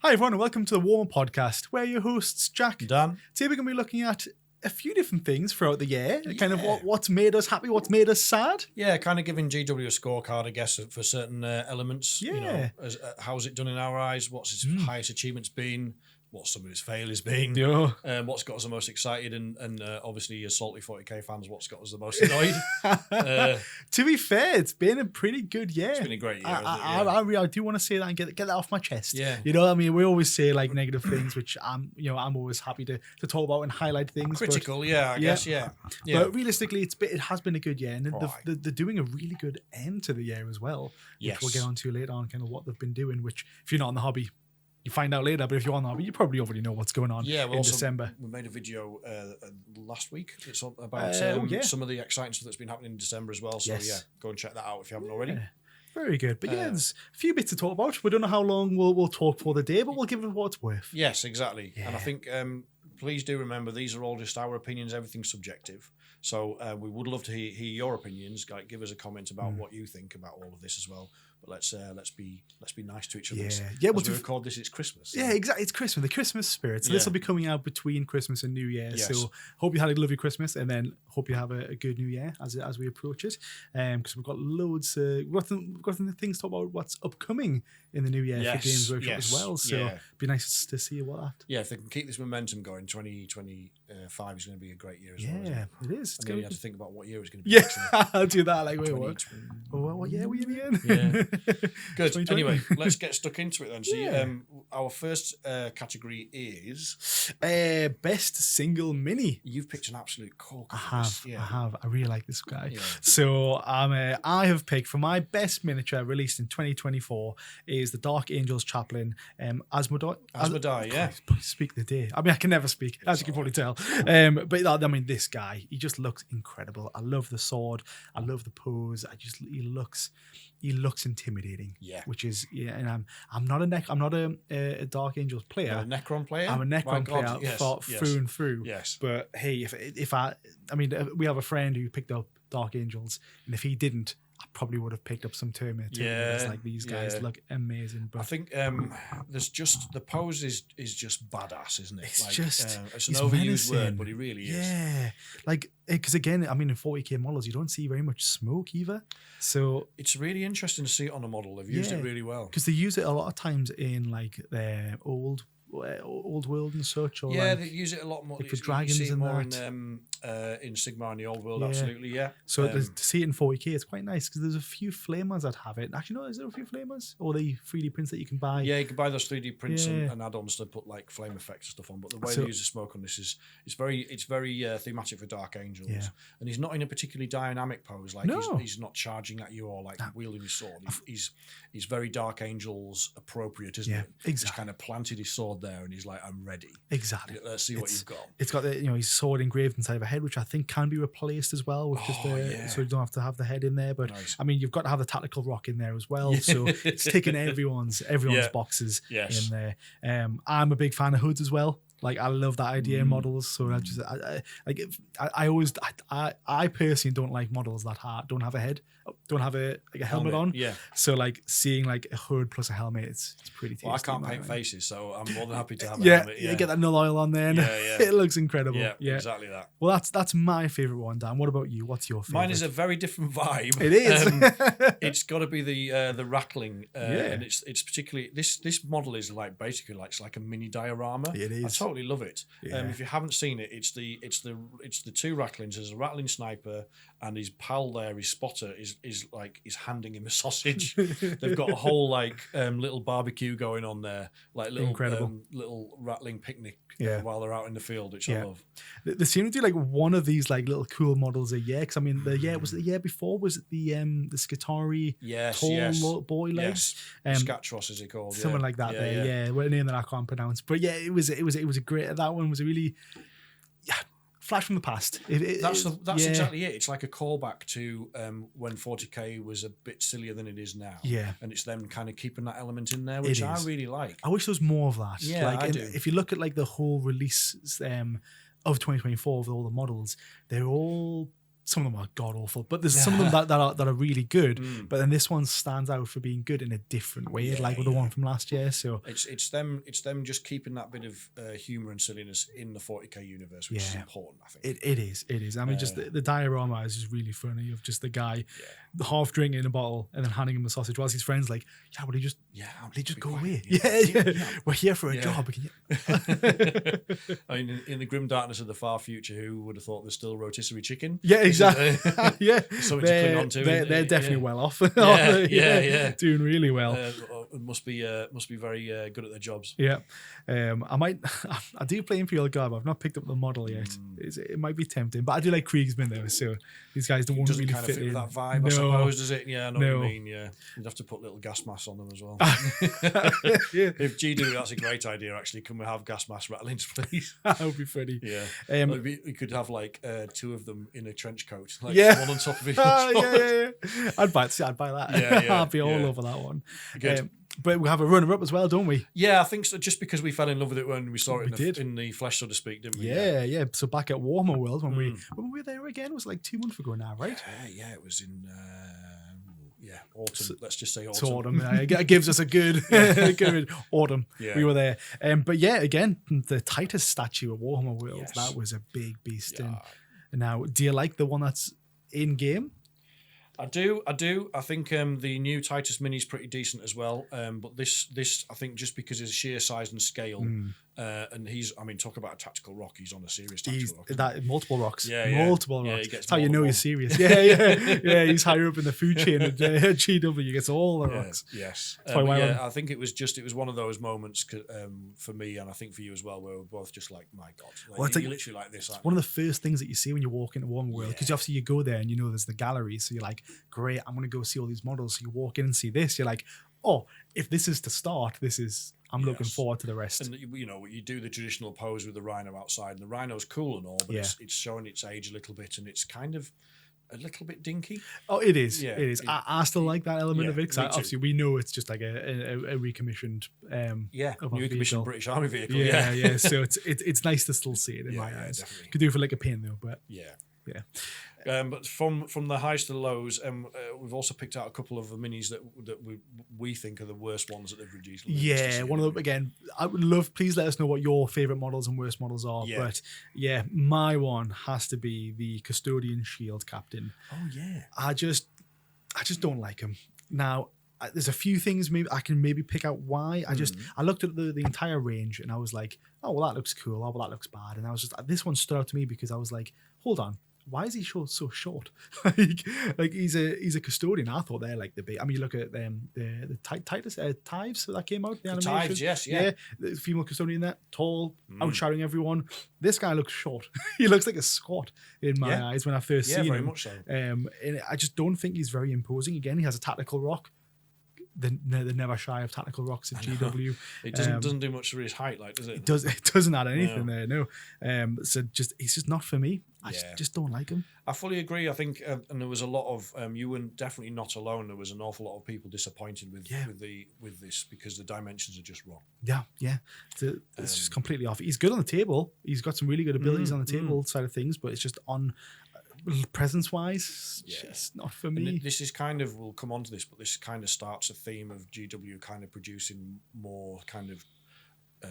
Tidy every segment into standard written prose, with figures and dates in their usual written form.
Hi everyone and welcome to the Warhammer podcast. We're your hosts, Jack. Dan. Today we're going to be looking at a few different things throughout the year. Kind of what's made us happy, what's made us sad. Yeah, kind of giving GW a scorecard, I guess, for certain elements. Yeah. You know, how's it done in our eyes? What's its highest achievements been? What's some of its failures been? Yeah. What's got us the most excited? And obviously, as salty 40k fans, what's got us the most annoyed? To be fair, it's been a pretty good year. It's been a great year. I do want to say that and get that off my chest. Yeah. You know, I mean, we always say like negative things, which I'm always happy to talk about and highlight things. Critical, but, I guess. But realistically, it has been a good year, and they're doing a really good end to the year as well. Yes. Which we'll get on to later on, kind of what they've been doing. Which, if you're not in the hobby, you find out later, but if you're on the hobby, you probably already know what's going on in December. We made a video last week about some of the exciting stuff that's been happening in December as well. So go and check that out if you haven't already. Very good. But there's a few bits to talk about. We don't know how long we'll talk for the day, but we'll give it what it's worth. Yes, exactly. Yeah. And I think please do remember these are all just our opinions. Everything's subjective. So we would love to hear your opinions. Like, give us a comment about what you think about all of this as well. But let's be nice to each other. Yeah. As we record this, it's Christmas. So. Yeah, exactly. It's Christmas, the Christmas spirit. So this will be coming out between Christmas and New Year. Yes. So hope you had a lovely Christmas, and then hope you have a good New Year as we approach it. Because we've got loads. We've got some things to talk about what's upcoming in the New Year for Games Workshop as well. So it'd be nice to see what that. Yeah, if they can keep this momentum going, 2025 is going to be a good year as well. Yeah, it is. And then you have to think about what year it's going to be. Yeah, I'll do that. Like, wait, what year were you in again? Yeah. Good. Anyway, let's get stuck into it then. So, our first category is best single mini. You've picked an absolute corker. I have. I really like this guy. Yeah. So, I have picked for my best miniature released in 2024 is the Dark Angels Chaplain, Asmodai. Speak the day. I mean, I can never speak, as you can probably tell. But I mean, this guy, he just looks incredible. I love the sword. I love the pose. He looks intimidating. Yeah. Which is and I'm not a Dark Angels player. You're a Necron player. I'm a Necron player through and through. Yes. But hey, if I mean, we have a friend who picked up Dark Angels, and if he didn't, I probably would have picked up some Terminators. Yeah. Like, these guys look amazing. But I think there's just the pose is just badass, isn't it? It's it's an overused word, but it really is. Yeah, like, because again, I mean, in 40k models, you don't see very much smoke either. So it's really interesting to see it on a model. They've used it really well because they use it a lot of times in like their old world and such. Or they use it a lot more. Like for dragons you see it and more that. In Sigmar and the old world, absolutely, So to see it in 40k, it's quite nice because there's a few flamers that have it. Actually, no, is there a few flamers? Or the 3D prints that you can buy? Yeah, you can buy those 3D prints and add-ons to put like flame effects and stuff on. But the way they use the smoke on this is it's very thematic for Dark Angels, and he's not in a particularly dynamic pose. Like he's not charging at you or like wielding his sword. He's very Dark Angels appropriate, isn't it? Exactly. He's kind of planted his sword there, and he's like, "I'm ready." Exactly. Let's see what you've got. It's got his sword engraved inside of a head, which I think can be replaced as well with so you don't have to have the head in there. But nice. I mean, you've got to have the tactical rock in there as well. So it's ticking everyone's boxes in there. I'm a big fan of hoods as well. Like, I love that idea in models. So I personally don't like models that don't have a head, don't have a helmet on. Yeah. So like seeing like a hood plus a helmet, it's pretty tasty. Well, I can't paint faces, so I'm more than happy to have a helmet. Yeah, get that null oil on there. And it looks incredible. Yeah, exactly that. Well, that's my favorite one, Dan. What about you? What's your favorite? Mine is a very different vibe. It is. It's got to be the rattling, and it's particularly this model is like basically like it's like a mini diorama. It is. I totally love it. If you haven't seen it, it's the two rattlings. There's a rattling sniper, and his pal there, his spotter, is handing him a sausage. They've got a whole like little barbecue going on there, like little rattling picnic while they're out in the field, which I love. They seem to do like one of these like little cool models a year. Because I mean, the year before was it the Skitarii tall boy legs? Skatros is it called? Something like that. What a name that I can't pronounce. But yeah, it was a great. That one was a really flash from the past. That's exactly it. It's like a callback to when 40k was a bit sillier than it is now. Yeah, and it's them kind of keeping that element in there, which I really like. I wish there was more of that. Yeah, like, I do. If you look at like the whole release of 2024 with all the models, they're all some of them are god awful, but there's some of them that are really good. But then this one stands out for being good in a different way, like with the one from last year. So it's them just keeping that bit of humor and silliness in the 40k universe, which is important. I think it is. I mean, just the diorama is just really funny of just the guy half drinking a bottle and then handing him a sausage whilst his friend's like, yeah, will he just go away? Yeah. We're here for a job. I mean, in the grim darkness of the far future, who would have thought there's still rotisserie chicken? Yeah, exactly. Something to cling on to. They're definitely well off. Doing really well. Must be very good at their jobs. Yeah, I do play Imperial Guard, but I've not picked up the model yet. It might be tempting, but I do like Kriegsman though. So these guys don't really kind of fit with that vibe, I suppose, does it? Yeah, I know what you mean. Yeah, you'd have to put little gas masks on them as well. If GW, that's a great idea. Actually, can we have gas mask rattlings, please? That would be funny. Yeah, we could have like two of them in a trench coat, like one on top of each other. I'd buy that. I'd be all over that one. Good. But we have a runner-up as well, don't we? Yeah, I think so. Just because we fell in love with it when we saw it in the flesh, so to speak, didn't we? Yeah. So back at Warhammer World when we were there again, it was like 2 months ago now, right? Yeah, it was in autumn. So, let's just say autumn. It's autumn. It gives us a good autumn. Yeah. We were there. But yeah, again, the Titus statue at Warhammer World, that was a big beast. Yeah. And now, do you like the one that's in game? I do. I think the new Titus Mini is pretty decent as well. But this, I think, just because of sheer size and scale, and talk about a tactical rock. He's on a serious tactical rock. Multiple rocks. Multiple rocks. That's how you know he's serious. Yeah. He's higher up in the food chain at GW. He gets all the rocks. Yes. I think it was one of those moments for me, and I think for you as well, where we're both just like, my God, you're literally like this. It's one of the first things that you see when you walk into Warhammer World, because obviously you go there and you know there's the gallery, so you're like, great, I'm going to go see all these models. So you walk in and see this, you're like, oh, if this is to start, I'm looking forward to the rest. And you do the traditional pose with the rhino outside, and the rhino's cool and all, but it's showing its age a little bit, and it's kind of a little bit dinky. Oh, it is. Yeah, it is. I still like that element of it, because obviously we know it's just like a recommissioned new commissioned British Army vehicle. Yeah. So it's nice to still see it in my eyes. Definitely. Could do it for like a pin though, but yeah. But from the highs to the lows, we've also picked out a couple of the minis that we think are the worst ones that they've released. Yeah, one of them again. I would love. Please let us know what your favorite models and worst models are. Yeah. But yeah, my one has to be the Custodian Shield Captain. Oh yeah, I just don't like him. Now, there's a few things maybe I can pick out why. I looked at the entire range and I was like, oh well, that looks cool. Oh well, that looks bad. And I was just, this one stood out to me because I was like, hold on. Why is he so short? like he's a custodian. I thought they're like the big. I mean, you look at the Titus Tives that came out. The animation. Tives, yes, the female custodian there, tall, outshouting everyone. This guy looks short. He looks like a squat in my eyes when I first seen him. Yeah, very much so. And I just don't think he's very imposing. Again, he has a tactical rock. They're never shy of tactical rocks at GW. It doesn't do much for his height, like, does it? It doesn't add anything there, no. So he's just not for me. I just don't like him. I fully agree. I think, and there was a lot of you were definitely not alone. There was an awful lot of people disappointed with this because the dimensions are just wrong. Yeah. It's just completely off. He's good on the table. He's got some really good abilities on the table side of things, but it's just on. Presence wise, just not for me. And this is kind of, we'll come on to this, but this kind of starts a theme of GW kind of producing more kind of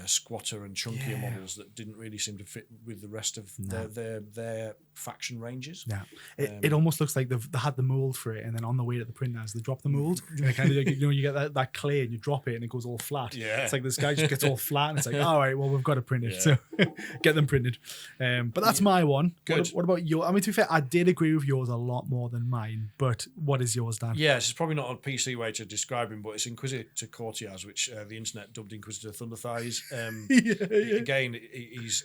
squatter and chunkier models that didn't really seem to fit with the rest of their faction ranges. Yeah, it almost looks like they had the mold for it, and then on the way to the printers, they drop the mold. And kind of you get that clay, and you drop it, and it goes all flat. Yeah, it's like this guy just gets all flat, and it's like, all right, well, we've got to print it, so get them printed. But that's my one. Good. What about your? I mean, to be fair, I did agree with yours a lot more than mine. But what is yours, Dan? Yeah, it's probably not a PC way to describe him, but it's Inquisitor Courtiers, which the internet dubbed Inquisitor Thunderthighs. Again, he's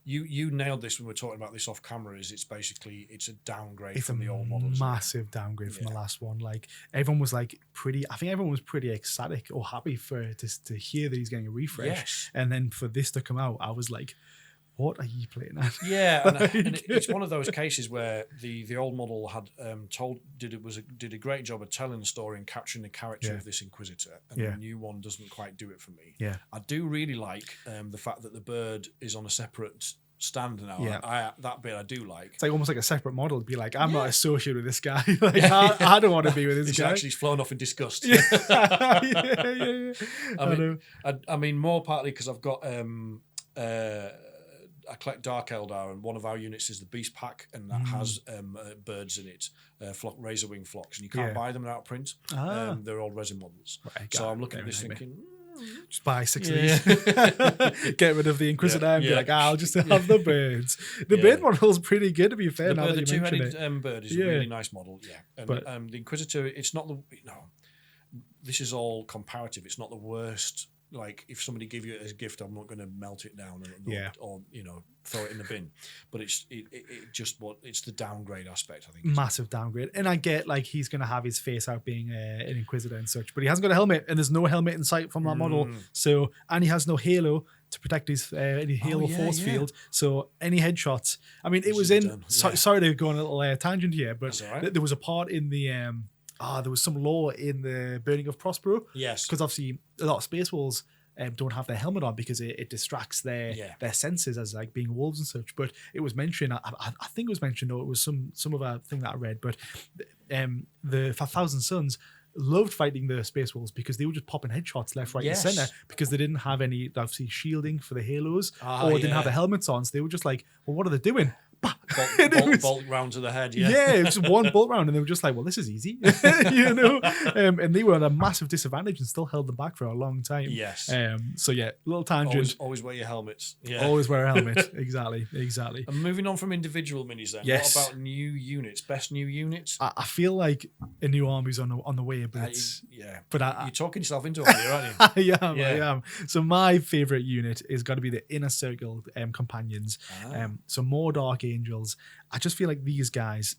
you nailed this when we were talking about this off camera. It's basically a downgrade from the old models. Massive downgrade from the last one. Like everyone was like I think everyone was pretty ecstatic or happy to hear that he's getting a refresh. Yes. And then for this to come out, I was like, what are you playing at? Yeah, and it's one of those cases where the old model had did a great job of telling the story and capturing the character of this Inquisitor, and the new one doesn't quite do it for me. Yeah, I do really like the fact that the bird is on a separate stand now. That bit I do like. It's like almost like a separate model to be like, I'm not associated with this guy. Like I don't want to be with this guy. He's flown off in disgust. yeah. I mean, more partly because I've got I collect Dark Eldar, and one of our units is the Beast Pack, and that has birds in it, razorwing flocks, and you can't buy them out of print. They're all resin models. Right, so I'm looking at this thinking, just buy 6 of these. Get rid of the Inquisitor and be like, I'll just have the birds. The bird model's pretty good, to be fair. The two-headed bird is a really nice model, And but, the Inquisitor, it's not the... this is all comparative. It's not the worst. Like, if somebody gave you it as a gift, I'm not going to melt it down or throw it in the bin. But it's the downgrade aspect, I think. Massive downgrade. And I get, like, he's going to have his face out being an Inquisitor and such, but he hasn't got a helmet, and there's no helmet in sight from that model. So, and he has no halo to protect his any halo force field. So any headshots. I mean, it was in... sorry to go on a little tangent here, but there was a part in the... there was some lore in the Burning of Prospero. Yes. Because obviously a lot of Space Wolves don't have their helmet on because it distracts their senses as like being wolves and such. But it was mentioned, I think it was mentioned, or it was some other thing that I read, but the 5000 Suns loved fighting the Space Wolves because they were just popping headshots left, right, and center because they didn't have any, obviously, shielding for the halos or didn't have the helmets on. So they were just like, well, what are they doing? Bolt round to the head, it was just one bolt round, and they were just like, well, this is easy. And they were at a massive disadvantage and still held them back for a long time. So little tangent. Always wear your helmets. Always wear a helmet. Exactly. And moving on from individual minis then, what about new units? Best new units? I feel like a new army's on the way, but you're talking yourself into it here, aren't you? I am. So my favourite unit is got to be the Inner Circle companions. So more Dark Angels. I just feel like these guys,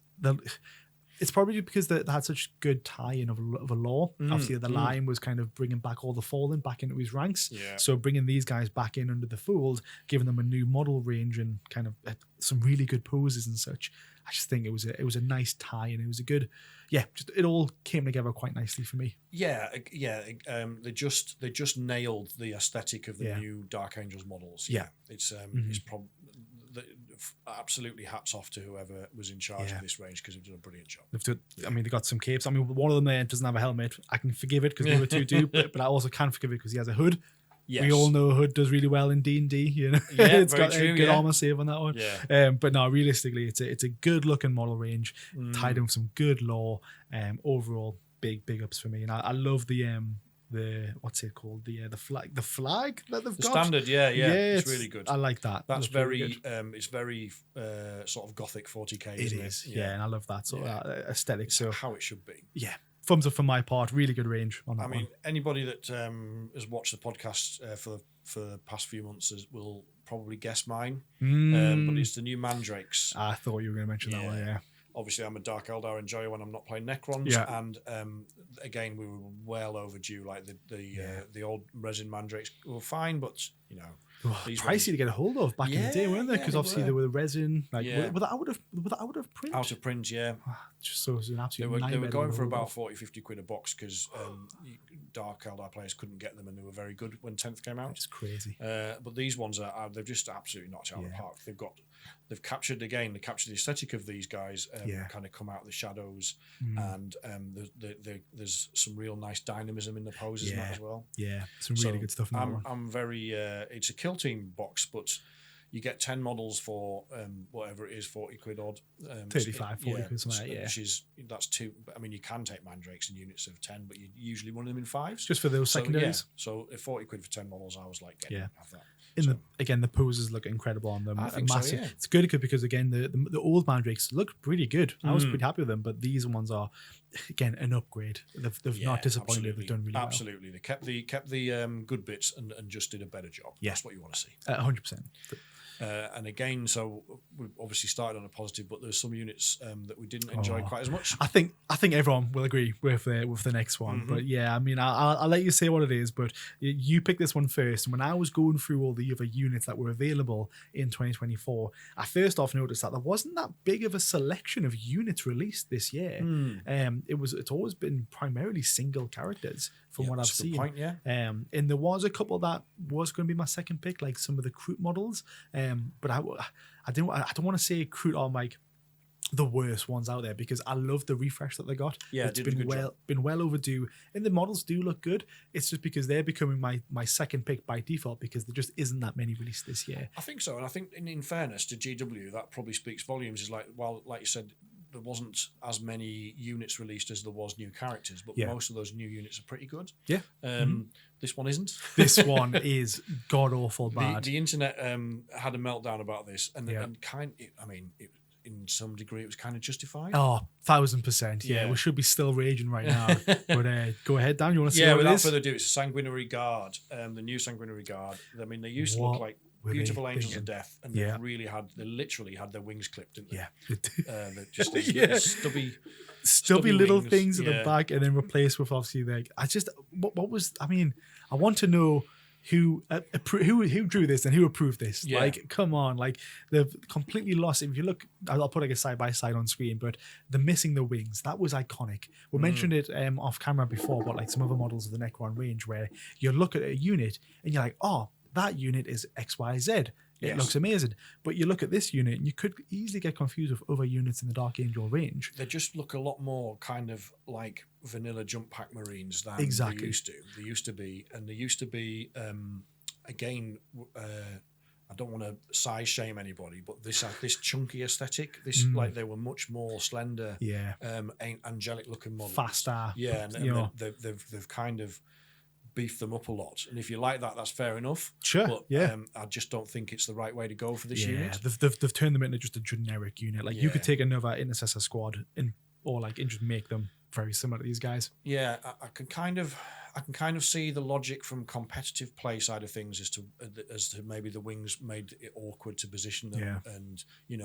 it's probably because they had such good tie-in of a lore. Obviously, the Lion was kind of bringing back all the Fallen back into his ranks. So bringing these guys back in under the fold, giving them a new model range and kind of some really good poses and such. I just think it was a nice tie-in. It was a good, it all came together quite nicely for me. They just nailed the aesthetic of the new Dark Angels models. It's probably. Absolutely hats off to whoever was in charge of this range because they've done a brilliant job. They got some capes. I mean, one of them there doesn't have a helmet. I can forgive it because the other two do, but I also can't forgive it because he has a hood. Yes. We all know a hood does really well in D&D. It's got a good armor save on that one. But no, realistically, it's a good looking model range, tied in with some good lore. Overall, big ups for me, and I love the what's it called, the flag that they've got. Standard, it's really good. I like that. That's very it's very sort of gothic 40k. It is, and I love that sort of aesthetic. So how it should be. Thumbs up from my part. Really good range on that. I mean, anybody that has watched the podcast for the past few months will probably guess mine. But it's the new Mandrakes. I thought you were going to mention that one. Yeah. Obviously, I'm a Dark Eldar enjoyer when I'm not playing Necrons, and again, we were well overdue. Like the old resin Mandrakes were fine, but pricey to get a hold of back in the day, weren't they? Because obviously they were the resin, were they out of print? Out of print, Just so it was an absolute nightmare. They were going for about 40-50 quid a box because Dark Eldar players couldn't get them, and they were very good when 10th came out. It's crazy. But these ones they've just absolutely knocked it out of the park. They've captured the aesthetic of these guys, kind of come out of the shadows, and there's some real nice dynamism in the poses and that as well. Some really good stuff in that one. I'm very it's a kill team box, but you get 10 models for whatever it is, 40 quid odd. 35, 40 quid, something like that, that's two. I mean, you can take Mandrakes in units of 10, but you usually run them in 5s. Just for those secondaries? So if 40 quid for 10 models, I was like, have that. The poses look incredible on them. I think massive. So, It's good because again the old Mandrakes look pretty good. I was pretty happy with them, but these ones are again an upgrade. They've not disappointed. Absolutely. They've done really absolutely. Well. They kept the good bits and just did a better job. That's what you want to see. 100%. And again, so we obviously started on a positive, but there's some units that we didn't enjoy quite as much. I think everyone will agree with the next one. But I mean, I'll let you say what it is. But you picked this one first. And when I was going through all the other units that were available in 2024, I first off noticed that there wasn't that big of a selection of units released this year. It's always been primarily single characters from what I've seen. Point, and there was a couple that was going to be my second pick, like some of the Kroot models. But I don't want to say Crude are like the worst ones out there, because I love the refresh that they got. Yeah, it's been well overdue, and the models do look good. It's just because they're becoming my second pick by default, because there just isn't that many released this year. I think so, and I think in fairness to GW, that probably speaks volumes. Is like, well, like you said, there wasn't as many units released as there was new characters, but most of those new units are pretty good. Yeah. This one isn't. This one is god awful bad. The internet had a meltdown about this, and in some degree, it was kind of justified. Oh, 1,000%. Yeah, we should be still raging right now. But go ahead, Dan. You want to see what without it is? further ado, it's a Sanguinary Guard. The new Sanguinary Guard. I mean, they used to look like beautiful angels of death, and they literally had their wings clipped, didn't they? Yeah. They're just these stubby little wings. things at the back, and then replaced with obviously like what was. I mean, I want to know who drew this and who approved this. Yeah. Like, come on, like they've completely lost it. If you look, I'll put like a side by side on screen, but the missing the wings, that was iconic. We mentioned it off camera before, but like some other models of the Necron range, where you look at a unit and you're like, oh, that unit is XYZ. It looks amazing. But you look at this unit and you could easily get confused with other units in the Dark Angel range. They just look a lot more kind of like vanilla jump pack Marines than they used to. They used to be, again, I don't want to size shame anybody, but this chunky aesthetic, like they were much more slender, angelic looking models. Faster. Yeah, and they've kind of beef them up a lot, and if you like that, that's fair enough. Sure, but I just don't think it's the right way to go for this unit. They've turned them into just a generic unit. Like you could take another Intercessor squad and just make them very similar to these guys. Yeah, I can kind of see the logic from competitive play side of things as to maybe the wings made it awkward to position them, and it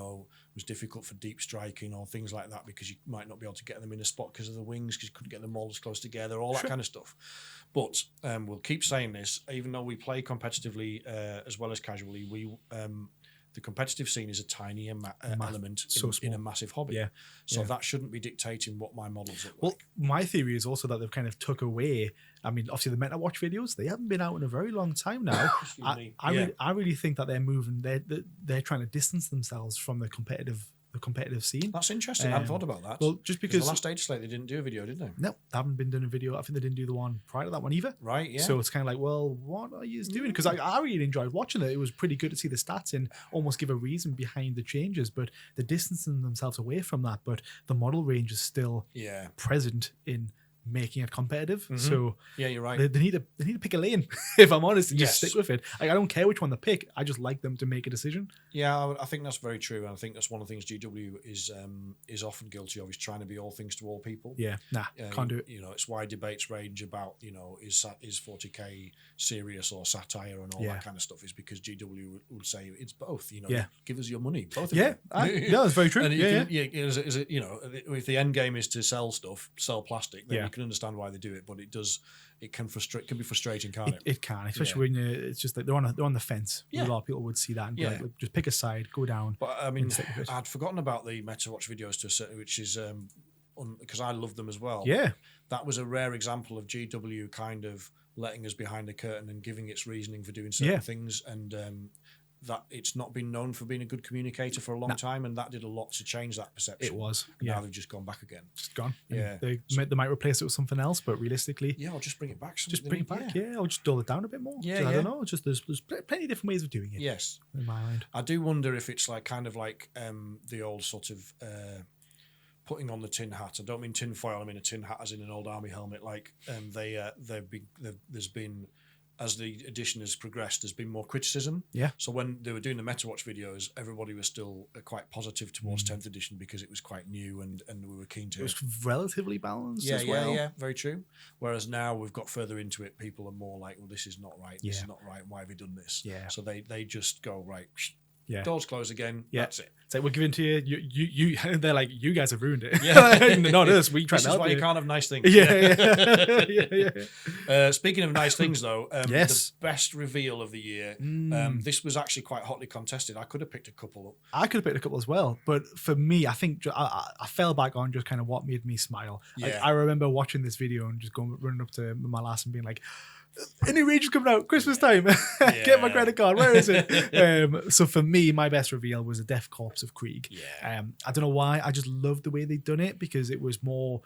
was difficult for deep striking or things like that, because you might not be able to get them in a spot because of the wings, because you couldn't get them all as close together, all that kind of stuff. But we'll keep saying this, even though we play competitively as well as casually, the competitive scene is a tiny element in a massive hobby. So that shouldn't be dictating what my models look like. My theory is also that they've kind of took away, I mean, obviously the Meta Watch videos, they haven't been out in a very long time now. I really think that they're moving, they're trying to distance themselves from the competitive scene. That's interesting. I hadn't thought about that. Well, just because the last Age Slate, they didn't do a video, did they? No, they haven't been doing a video. I think they didn't do the one prior to that one either. Right, yeah. So it's kind of like, well, what are you doing? Because I really enjoyed watching it. It was pretty good to see the stats and almost give a reason behind the changes, but they're distancing themselves away from that. But the model range is still present in making it competitive. So you're right. They need to pick a lane, if I'm honest, and just stick with it. Like, I don't care which one they pick. I just like them to make a decision. Yeah, I think that's very true, and I think that's one of the things GW is often guilty of, is trying to be all things to all people. Yeah, can't do it. It's why debates range about is 40k serious or satire and all that kind of stuff, is because GW would say it's both. Give us your money, both of you. That's very true. And if the end game is to sell stuff, sell plastic, then you can understand why they do it, but it can be frustrating, can't it? It can, especially when it's just like they're on the fence. A lot of people would see that and be like, just pick a side, go down. But I mean, I'd forgotten about the Meta Watch videos to a certain, which is because I love them as well. Yeah, that was a rare example of GW kind of letting us behind the curtain and giving its reasoning for doing certain things, and that it's not been known for being a good communicator for a long time, and that did a lot to change that perception. It was. Now they've just gone back again. Just gone. Yeah. They might replace it with something else, but realistically, I'll just bring it back. Just bring it back. Or just dull it down a bit more. I don't know. Just there's plenty of different ways of doing it. Yes. In my mind, I do wonder if it's like kind of like the old sort of putting on the tin hat. I don't mean tin foil. I mean a tin hat as in an old army helmet. Like there's been, as the edition has progressed, there's been more criticism. Yeah. So when they were doing the Meta Watch videos, everybody was still quite positive towards 10th edition because it was quite new and we were keen to. It was relatively balanced as well. Yeah, very true. Whereas now we've got further into it, people are more like, well, this is not right. This is not right. Why have we done this? Yeah. So they just go, right, yeah. Doors closed again. Yeah. That's it. It's like, we're giving to you. They're like, you guys have ruined it. Yeah. Not us. We try to help you. This is why you can't have nice things. Yeah. Speaking of nice things, though, yes. The best reveal of the year. This was actually quite hotly contested. I could have picked a couple up. I could have picked a couple as well, but for me, I think I fell back on just kind of what made me smile. Yeah. Like, I remember watching this video and just running up to my lass and being like, Any range coming out Christmas time. Get my credit card. Where is it? So for me, my best reveal was a Death Corpse of Krieg. Yeah. I don't know why. I just loved the way they'd done it because it was more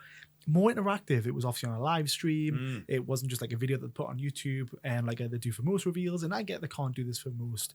interactive. It was obviously on a live stream. It wasn't just like a video that they put on YouTube and like they do for most reveals. And I get they can't do this for most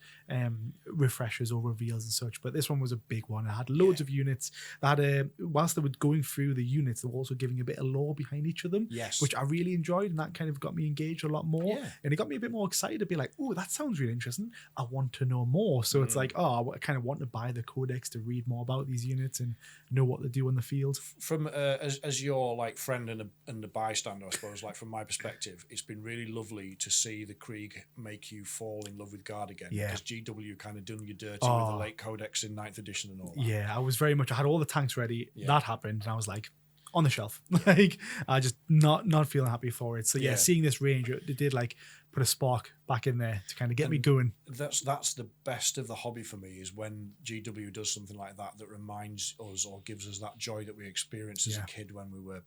refreshers or reveals and such, but this one was a big one. It had loads of units that whilst they were going through the units, they were also giving a bit of lore behind each of them, which I really enjoyed, and that kind of got me engaged a lot more. And it got me a bit more excited to be like, oh, that sounds really interesting. I want to know more. So it's like, I kind of want to buy the codex to read more about these units and know what they do on the field. From as your like friend and a bystander, I suppose, like from my perspective, it's been really lovely to see the Krieg make you fall in love with Guard again. Because GW kind of done you dirty with the late codex in 9th edition and all that. Yeah, I was very much, I had all the tanks ready. That happened, and I was like, on the shelf. Like, I just not feeling happy for it. So seeing this range, it did like put a spark back in there to kind of get me going. That's the best of the hobby for me, is when GW does something like that reminds us or gives us that joy that we experienced as a kid when we were,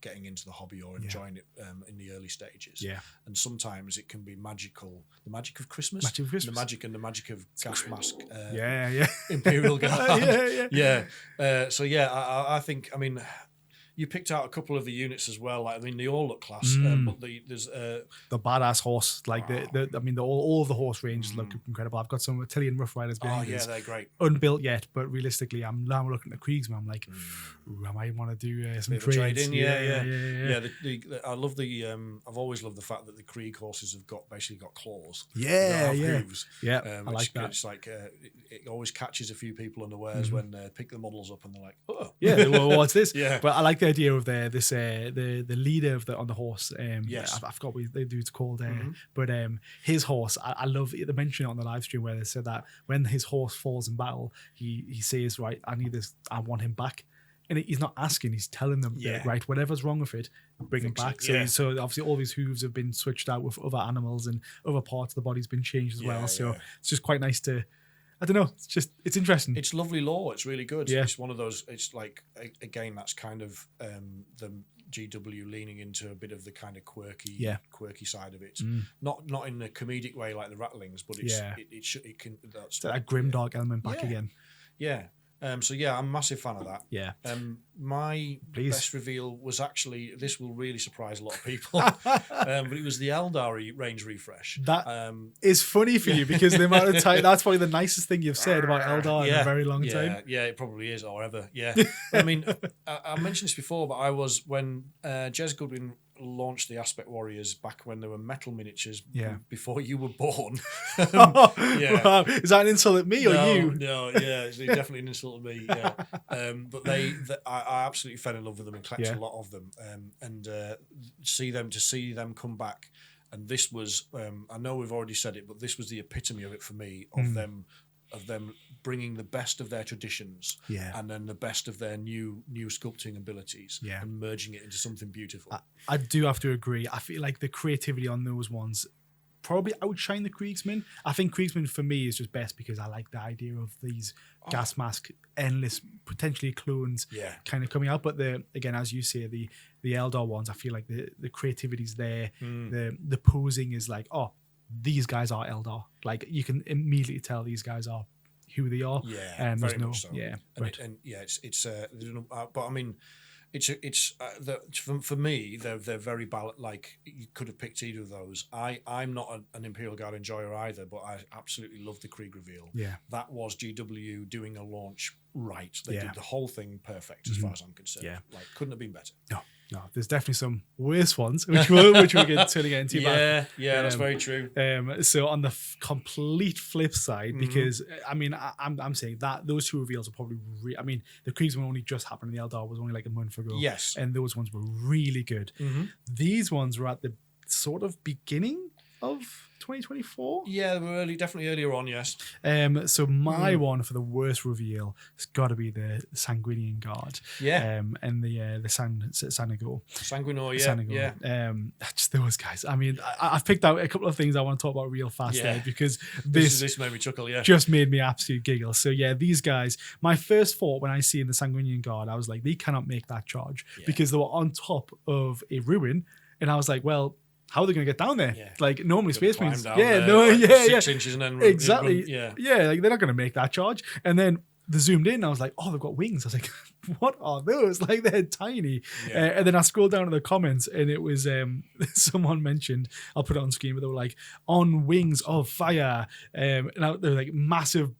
getting into the hobby or enjoying it in the early stages. And sometimes it can be magical. The magic of Christmas. The magic of gas mask. Imperial Guard. So I think, you picked out a couple of the units as well. Like, they all look class. But there's the badass horse. Like all of the horse ranges look incredible. I've got some Attilian Rough Riders behind us. They're great. Unbuilt yet, but realistically, I'm now looking at the Kriegsman. I'm like, I might want to do some trades. I love the. I've always loved the fact that the Krieg horses have basically got claws. Hooves. I like that. It's like it always catches a few people unawares when they pick the models up and they're like, oh, well, what's this? But I like the idea of the leader of on the horse. I forgot what the dude's called. But his horse, I love it. They mentioned it on the live stream where they said that when his horse falls in battle, he says, right, I want him back. And he's not asking, he's telling them, right, whatever's wrong with it, bring him back. So obviously all these hooves have been switched out with other animals and other parts of the body's been changed as well. So it's just quite nice to, I don't know, it's interesting. It's lovely lore. It's really good. It's one of those, it's like, again, that's kind of the GW leaning into a bit of the kind of quirky side of it. Not in a comedic way like the Rattlings, but it can. That's that grimdark element back again. So I'm a massive fan of that. My best reveal was actually, this will really surprise a lot of people, but it was the Eldar range refresh. That is funny for you because the amount of time, that's probably the nicest thing you've said about Eldar in a very long time. Yeah, it probably is, or ever. I mentioned this before, but I was, when Jez Goodwin launched the Aspect Warriors back when there were metal miniatures before you were born. Wow. Is that an insult at me or you? No, it's definitely an insult at me. But I absolutely fell in love with them and collected a lot of them. And see them come back. And this was, I know we've already said it, but this was the epitome of it for me, of them bringing the best of their traditions and then the best of their new sculpting abilities and merging it into something beautiful. I do have to agree. I feel like the creativity on those ones probably outshine the Kriegsman. I think Kriegsman for me is just best because I like the idea of these gas mask, endless, potentially clones kind of coming out. But again, as you say, the Eldar ones, I feel like the creativity's there. The posing is like, these guys are Eldar. Like, you can immediately tell these guys are who they are. Very much so. For me, they're very balanced. Like, you could have picked either of those. I'm not an Imperial Guard enjoyer either, but I absolutely love the Krieg reveal. That was GW doing a launch right. They did the whole thing perfect as far as I'm concerned. Like, couldn't have been better. No, there's definitely some worse ones, which we'll get into. That's very true. So on the complete flip side, because I'm saying that those two reveals are probably. The Kriegsman only just happened, and the Eldar was only like a month ago. Yes, and those ones were really good. These ones were at the sort of beginning of 2024. Yeah, they were definitely earlier on. Yes. So my one for the worst reveal has got to be the Sanguinian Guard. And the Sanago. Sanguinor. Just those guys. I've picked out a couple of things I want to talk about real fast there because this made me chuckle. Just made me absolutely giggle. So these guys. My first thought when I seen the Sanguinian Guard, I was like, they cannot make that charge because they were on top of a ruin, and I was like, well, how are they going to get down there? Yeah. Like normally Space Marines, Like 6 inches and then exactly, yeah, like they're not going to make that charge. And then they zoomed in, and I was like, oh, they've got wings. I was like, what are those? Like they're tiny. And then I scrolled down to the comments, and it was someone mentioned, I'll put it on screen, but they were like, on wings of fire, and they're like massive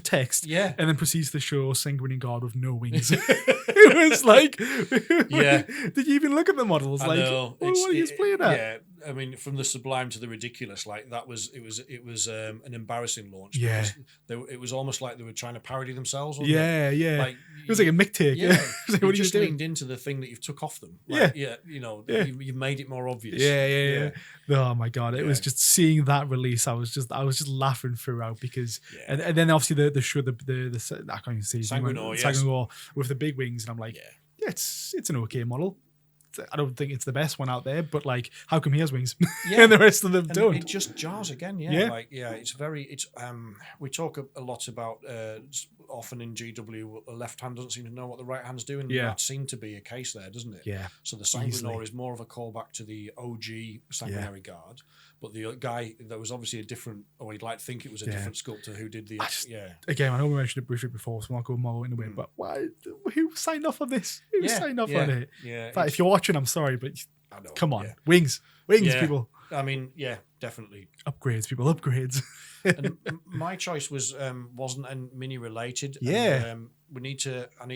text, and then proceeds to show Sanguinary Guard with no wings. It was like, did you even look at the models? I like, know. what are you playing at? Yeah, I mean, from the sublime to the ridiculous, like it was an embarrassing launch. Yeah, it was almost like they were trying to parody themselves. Yeah. Like it was like a mick take. Yeah, like, you just leaned into the thing that you've took off them. Like, you've made it more obvious. Yeah. Oh my god, it was just seeing that release. I was just laughing throughout because, and then obviously the show the I can't even see Sanguinary with the big wings, and I'm like, it's an okay model. I don't think it's the best one out there, but like, how come he has wings and the rest of them don't? It just jars again, we talk a lot about often in GW, a left hand doesn't seem to know what the right hand's doing. Yeah, that seemed to be a case there, doesn't it? Yeah. So the Sanguinary is more of a callback to the OG Sanguinary Guard, but the guy that was obviously a different, or you'd like to think it was a different sculptor who did the. Again, I know we mentioned it briefly before, so I won't go more into it. But why? Who signed off on this? Who signed off on it? Yeah. In fact, if you're watching, I'm sorry, but come on, yeah. wings, people. I mean, definitely upgrades, people, upgrades. And my choice wasn't mini related. Yeah. And, I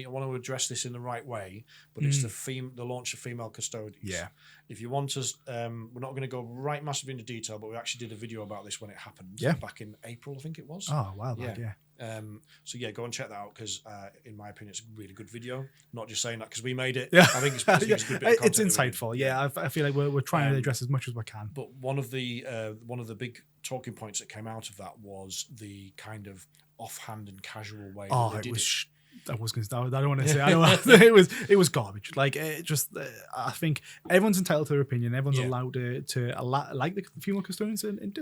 want to address this in the right way, but it's the launch of female custodians. Yeah. If you want us, we're not going to go right massively into detail, but we actually did a video about this when it happened. Yeah. Back in April, I think it was. Oh wow. Yeah. So go and check that out because, in my opinion, it's a really good video. Not just saying that because we made it. Yeah. I think it's a good bit of content. It's insightful. Yeah, I feel like we're trying to address as much as we can. But one of the big talking points that came out of that was the kind of offhand and casual way. Oh, that they did it. I was going to. I don't want to say. It was garbage. Like I think everyone's entitled to their opinion. Everyone's allowed to like the female custodians and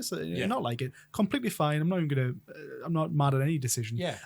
not like it. Completely fine. I'm not even gonna. I'm not mad at any decision. Yeah.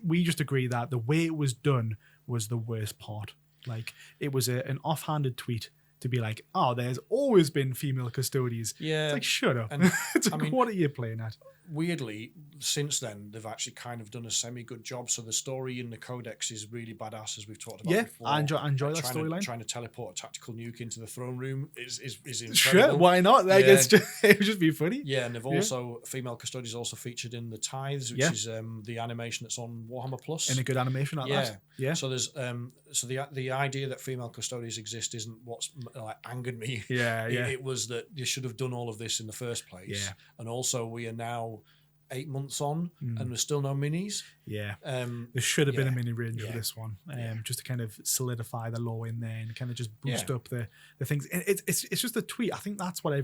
We just agree that the way it was done was the worst part. Like it was an offhanded tweet to be like, oh, there's always been female custodians. Yeah. It's like, shut up. And, it's like, what are you playing at? Weirdly, since then, they've actually kind of done a semi-good job. So the story in the Codex is really badass, as we've talked about before. I enjoy that storyline. Trying to teleport a tactical nuke into the throne room is incredible. Sure, why not? Like, it would just be funny. Yeah, and they've also, female custodians also featured in the Tithes, which is the animation that's on Warhammer Plus. In a good animation like that. Yeah. So there's the idea that female custodians exist isn't what's angered me. Yeah. It was that you should have done all of this in the first place. Yeah. And also we are now 8 months on and there's still no minis. Yeah. There should have been a mini range for this one, just to kind of solidify the lore in there and kind of just boost up the things. And it's just a tweet. I think that's what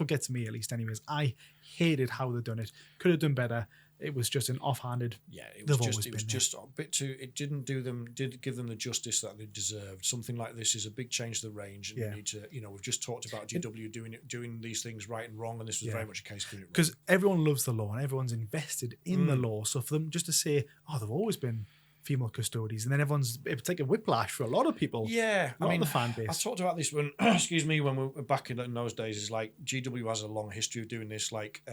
gets me, at least anyways. I hated how they done it. Could have done better. It was just an offhanded. Yeah, it was just a bit too. It didn't give them the justice that they deserved. Something like this is a big change to the range, and we need to. We've just talked about GW doing these things right and wrong, and this was very much a case of doing it because everyone loves the law and everyone's invested in the law. So for them just to say, "Oh, they've always been female custodians," and then it's like a whiplash for a lot of people. Yeah, I mean, the fan base. I talked about this when, when we were back in those days. Is like GW has a long history of doing this. Like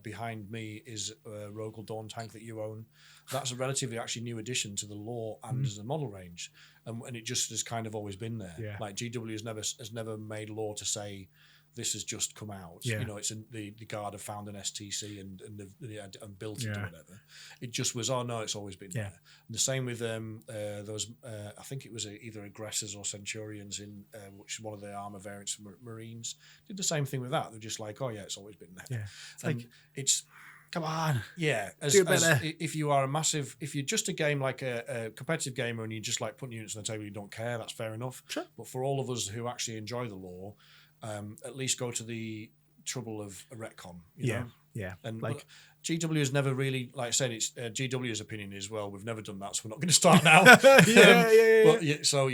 behind me is a Rogel Dawn tank that you own. That's a relatively actually new addition to the lore and as a model range, and it just has kind of always been there. Yeah. Like GW has never made lore to say this has just come out. Yeah. It's the guard have found an STC and built it or whatever. It just was, oh no, it's always been there. And the same with those, I think it was either aggressors or centurions in which is one of the armor variants of Marines. Did the same thing with that. They're just like, oh yeah, it's always been there. Yeah. It's come on. Yeah. If you are if you're just a game like a competitive gamer and you just like putting units on the table, you don't care, that's fair enough. Sure. But for all of us who actually enjoy the lore, at least go to the trouble of a retcon. You know? Yeah. And like GW has never really, like I said, it's GW's opinion is, well, we've never done that, so we're not going to start now. But so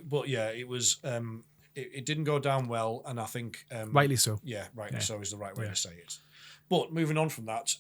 but yeah, it was. It didn't go down well, and I think rightly so. Yeah, rightly so is the right way to say it. But moving on from that,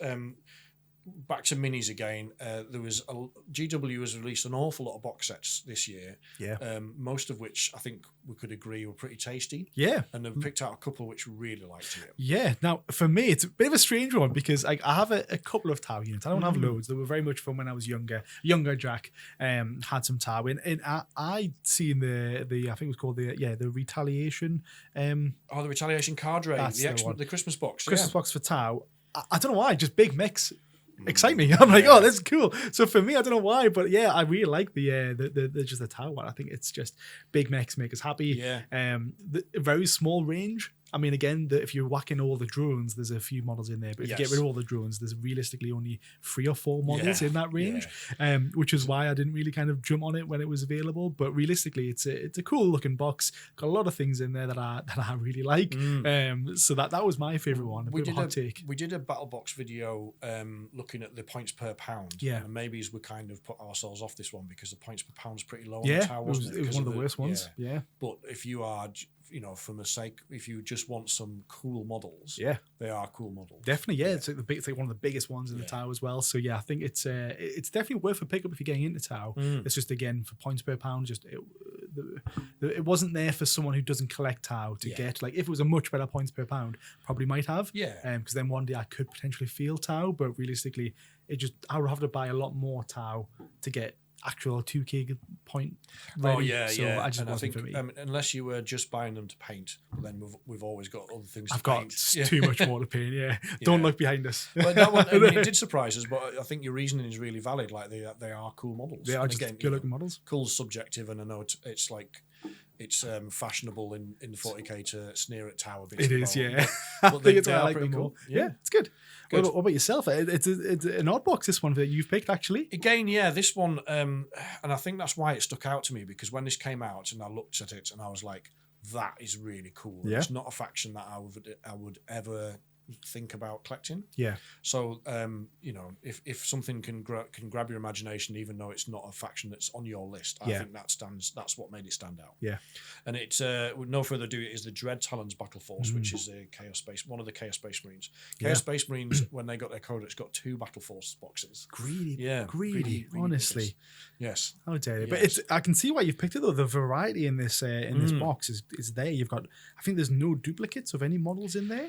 back to minis again. GW has released an awful lot of box sets this year. Yeah. Most of which I think we could agree were pretty tasty. Yeah. And they've picked out a couple which we really liked here. Yeah. Now, for me, it's a bit of a strange one because I have a couple of Tau units. I don't have loads. They were very much from when I was younger. Younger Jack had some Tau in. And I'd seen the I think it was called the Retaliation. The Retaliation card raid. The Christmas box. Christmas box for Tau. I don't know why, just big mix. Excite me. I'm like, oh, that's cool. So for me, I don't know why, but yeah, I really like the just the Tau one. I think it's just big mix make us happy. Yeah. The very small range. I mean, again, if you're whacking all the drones, there's a few models in there. But if you get rid of all the drones, there's realistically only 3 or 4 models in that range, which is why I didn't really kind of jump on it when it was available. But realistically, it's a cool looking box. Got a lot of things in there that I really like. So that was my favorite one. We did a battle box video looking at the points per pound. Yeah, and maybe we kind of put ourselves off this one because the points per pound's pretty low. Yeah, on the Tau, wasn't it? It was one of the worst ones. Yeah, but if you are, for the sake, if you just want some cool models, they are cool models. Definitely, yeah. It's like one of the biggest ones in the Tau as well. So yeah, I think it's definitely worth a pickup if you're getting into Tau. It's just, again, for points per pound, just it wasn't there for someone who doesn't collect Tau to get. Like, if it was a much better points per pound, probably might have. Yeah. Because then one day I could potentially feel Tau, but realistically, I would have to buy a lot more Tau to get actual 2K point ready. I just wasn't for me. Unless you were just buying them to paint, then we've always got other things I've to paint. got too much more to paint. Don't look behind us. But that one, it did surprise us, but I think your reasoning is really valid. Like, they are cool models. They are just good looking models. Cool's subjective, and I know it's like it's fashionable in the 40k to sneer at Tau a bit. It is, yeah. But they are pretty cool. Yeah, it's good. What about yourself? It's an odd box, this one that you've picked, actually. Again, this one, and I think that's why it stuck out to me, because when this came out and I looked at it and I was like, that is really cool. Yeah. It's not a faction that I would ever think about collecting. Yeah. So if something can grab your imagination, even though it's not a faction that's on your list, I think that's what made it stand out. Yeah. And it's with no further ado, it is the Dread Talons Battle Force, which is one of the Chaos Space Marines. Chaos Space Marines, when they got their codex, got 2 Battle Force boxes. Greedy, honestly. Yes. How dare you? But I can see why you've picked it though. The variety in this box is there. You've got, I think there's no duplicates of any models in there.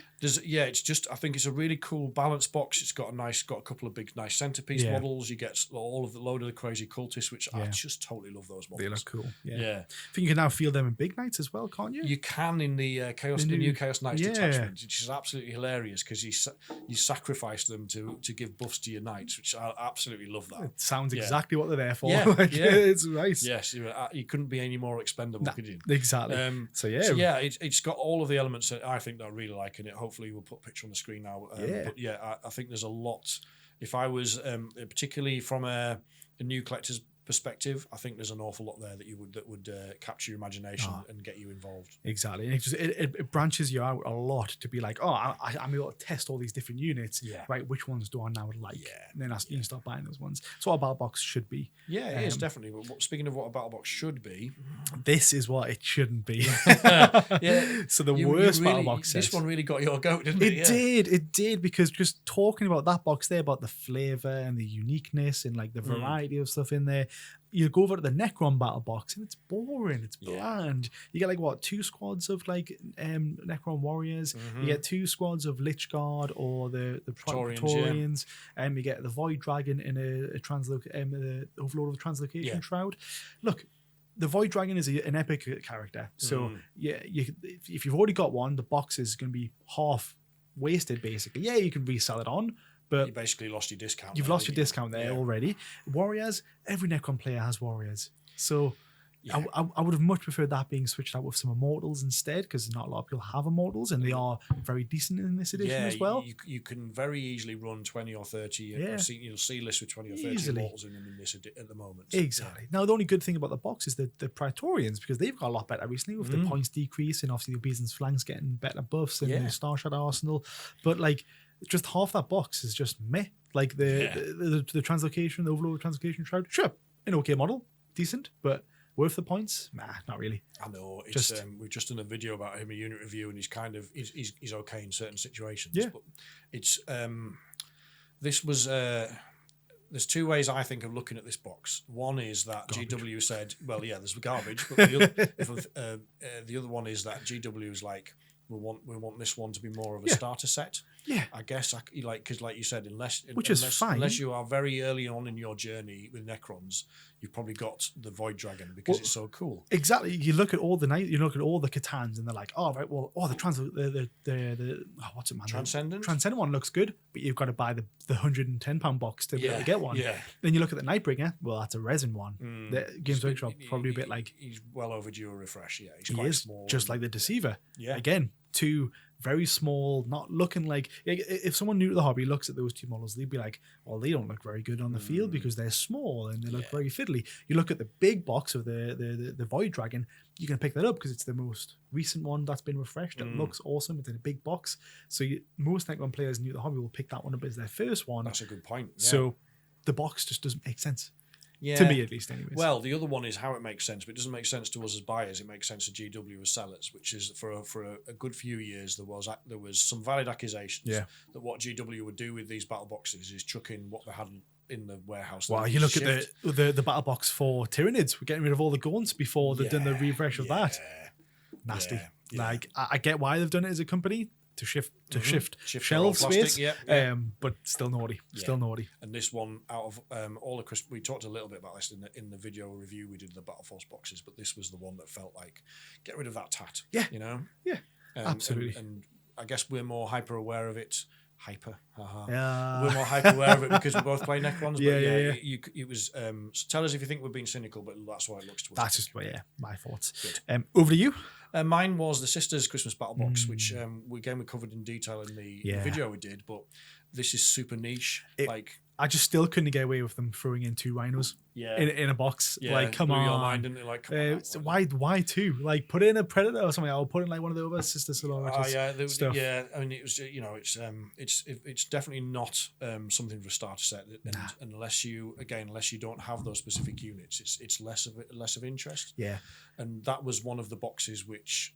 I think it's a really cool balanced box. It's got a couple of big nice centerpiece models. You get load of the crazy cultists, which I just totally love those models. They look cool. Yeah. I think you can now feel them in Big Knights as well, can't you? You can in the new Chaos Knights detachment, which is absolutely hilarious because you sacrifice them to give buffs to your knights, which I absolutely love that. It sounds exactly what they're there for. It's nice. Yes, you couldn't be any more expendable, could you? Exactly. It's got all of the elements that I think that I really like in it. Hopefully we'll put a picture on the screen now. But I think there's a lot. If I was particularly from a new collector's perspective, I think there's an awful lot there that would capture your imagination and get you involved. Exactly. And it branches you out a lot to be like, I'm able to test all these different units. Yeah. Right. Which ones do I now like? Yeah. And then you can start buying those ones. That's what a battle box should be. Yeah, it is definitely. But speaking of what a battle box should be, this is what it shouldn't be. Yeah. So the worst battle box set. This one really got your goat, didn't it? It did, because just talking about that box there, about the flavor and the uniqueness and like the variety of stuff in there. You go over to the Necron battle box and it's boring. It's bland. You get 2 squads of Necron warriors. You get 2 squads of Lich Guard or the Praetorians. You get the Void Dragon in the Overlord of the Translocation Shroud. Look, the Void Dragon is an epic character. So if you've already got one, the box is going to be half wasted basically. Yeah, you can resell it on. But you basically lost your discount. You've lost your discount there already. Warriors, every Necron player has warriors. So I would have much preferred that being switched out with some Immortals instead, because not a lot of people have Immortals, and they are very decent in this edition as well. You can very easily run 20 or 30. You'll see lists with 20 or 30 Immortals in them at the moment. Exactly. Now, the only good thing about the box is the Praetorians, because they've got a lot better recently with the points decrease, and obviously the Obedience Flanks getting better buffs and the Star Shadow Arsenal. But just half that box is just meh. The Translocation, the Overlord Translocation Shroud, sure, an okay model, decent, but worth the points? Nah, not really. I know. We've just done a video about him, a unit review, and he's okay in certain situations. Yeah. But it's this was. There's two ways I think of looking at this box. One is that garbage. GW said, well, yeah, there's garbage, but the other one is that GW is like, we want this one to be more of a starter set. Yeah, I guess because like you said, unless fine. Unless you are very early on in your journey with Necrons, you've probably got the Void Dragon because it's so cool. Exactly. You look at all the Catans and they're like, oh right, well, what's it, man? Transcendent. Transcendent one looks good, but you've got to buy the £110 box to be able to get one. Yeah. Then you look at the Nightbringer. Well, that's a resin one. The Games Workshop probably a bit like he's well overdue a refresh. Yeah, he is small, just like the Deceiver. Yeah. Again, two very small, not looking like. If someone new to the hobby looks at those two models, they'd be like, well, they don't look very good on the field because they're small and they look very fiddly. You look at the big box of the Void Dragon, you can pick that up because it's the most recent one that's been refreshed. It looks awesome. It's in a big box. So most Necron players new to the hobby will pick that one up as their first one. That's a good point. Yeah. So the box just doesn't make sense. Yeah. To me, at least, anyways. Well, the other one is how it makes sense, but it doesn't make sense to us as buyers. It makes sense to GW as sellers, which is for a good few years there was some valid accusations that what GW would do with these battle boxes is chuck in what they had in the warehouse. Well, you look at the battle box for Tyranids. We're getting rid of all the gaunts before they've done the refresh of that. Nasty. Yeah. Like I get why they've done it as a company to shift shelf space, but still naughty. Still naughty. And this one, out of all the we talked a little bit about this in the video review we did of the Battle Force boxes, but this was the one that felt like get rid of that tat. Yeah, you know. Yeah, absolutely. And I guess we're more hyper aware of it. Yeah. We're more hyper aware of it because we both play Necrons. Yeah. It was. So tell us if you think we're being cynical, but that's why it looks to us. That's just my thoughts. Over to you. Mine was the Sisters Christmas Battle Box, which we covered in detail in the video we did, but this is super niche. I just still couldn't get away with them throwing in two rhinos in a box. Yeah, like, come on. Your mind, didn't it? Like, come on. Why two? Like, put in a Predator or something. I'll put in like one of the other Sister Sororitas stuff. Yeah, I mean, it was it's definitely not something for a starter set. And unless you don't have those specific units, it's less of interest. Yeah, and that was one of the boxes which.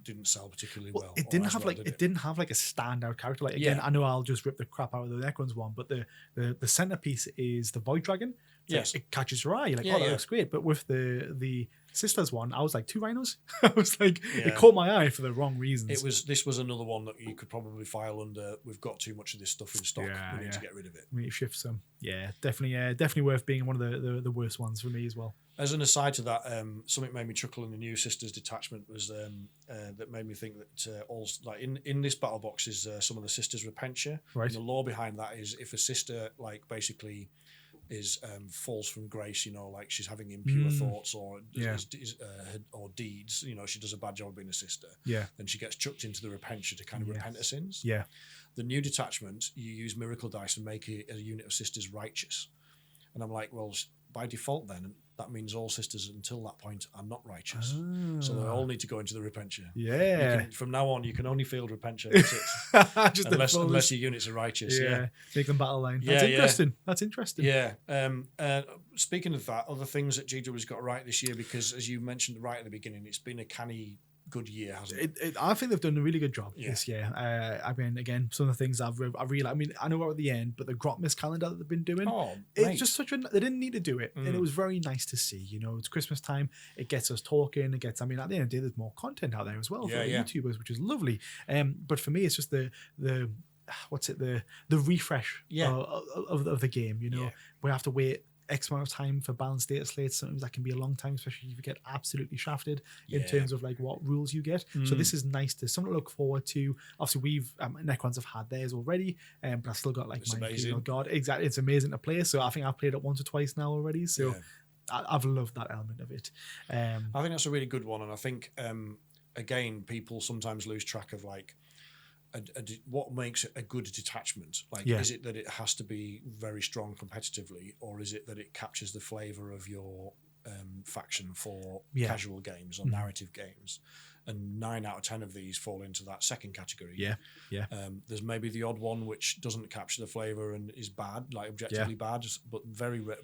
Didn't sell particularly well. It didn't have it didn't have like a standout character. Like again, I know I'll just rip the crap out of the Necrons one, but the centerpiece is the Void Dragon. Yes, it catches your eye. You're like, that looks great. But with the Sisters one, I was like, two rhinos. I was like, it caught my eye for the wrong reasons. This was another one that you could probably file under. We've got too much of this stuff in stock. We need to get rid of it. We need to shift some. Yeah, definitely worth being one of the worst ones for me as well. As an aside to that, something made me chuckle in the new Sisters detachment was that made me think that all like in this battle box is some of the Sisters repentia. Right. And the lore behind that is if a sister like basically is falls from grace, like she's having impure thoughts or deeds, she does a bad job of being a sister. Yeah. Then she gets chucked into the repentia to kind of repent her sins. Yeah. The new detachment, you use miracle dice and make a unit of sisters righteous. And I'm like, well, by default then, that means all sisters until that point are not righteous. So they all need to go into the repentia. Yeah. From now on, you can only field repentia. That's it. unless your units are righteous. Yeah. Make them battle line. That's interesting. That's interesting. Yeah. Speaking of that, other things that GW's got right this year, because as you mentioned right at the beginning, it's been a canny good year, hasn't it? I think they've done a really good job this year. I mean, again, some of the things I really, I know we're at the end, but the Grotmas calendar that they've been doing, it's just they didn't need to do it, and it was very nice to see. It's Christmas time. It gets us talking. At the end of the day, there's more content out there as well for the YouTubers, which is lovely. But for me, it's just the refresh of the game. We have to wait X amount of time for balanced data slates. Sometimes that can be a long time, especially if you get absolutely shafted in terms of like what rules you get. So this is nice to something to look forward to. Obviously, we've Necrons have had theirs already, but I've still got like my Imperial God. Exactly, it's amazing to play. So I think I've played it once or twice now already. So I've loved that element of it. I think that's a really good one, and I think again, people sometimes lose track of like. What makes it a good detachment? Is it that it has to be very strong competitively, or is it that it captures the flavour of your faction for casual games or narrative games? And 9 out of 10 of these fall into that second category. There's maybe the odd one which doesn't capture the flavour and is bad, like objectively bad, but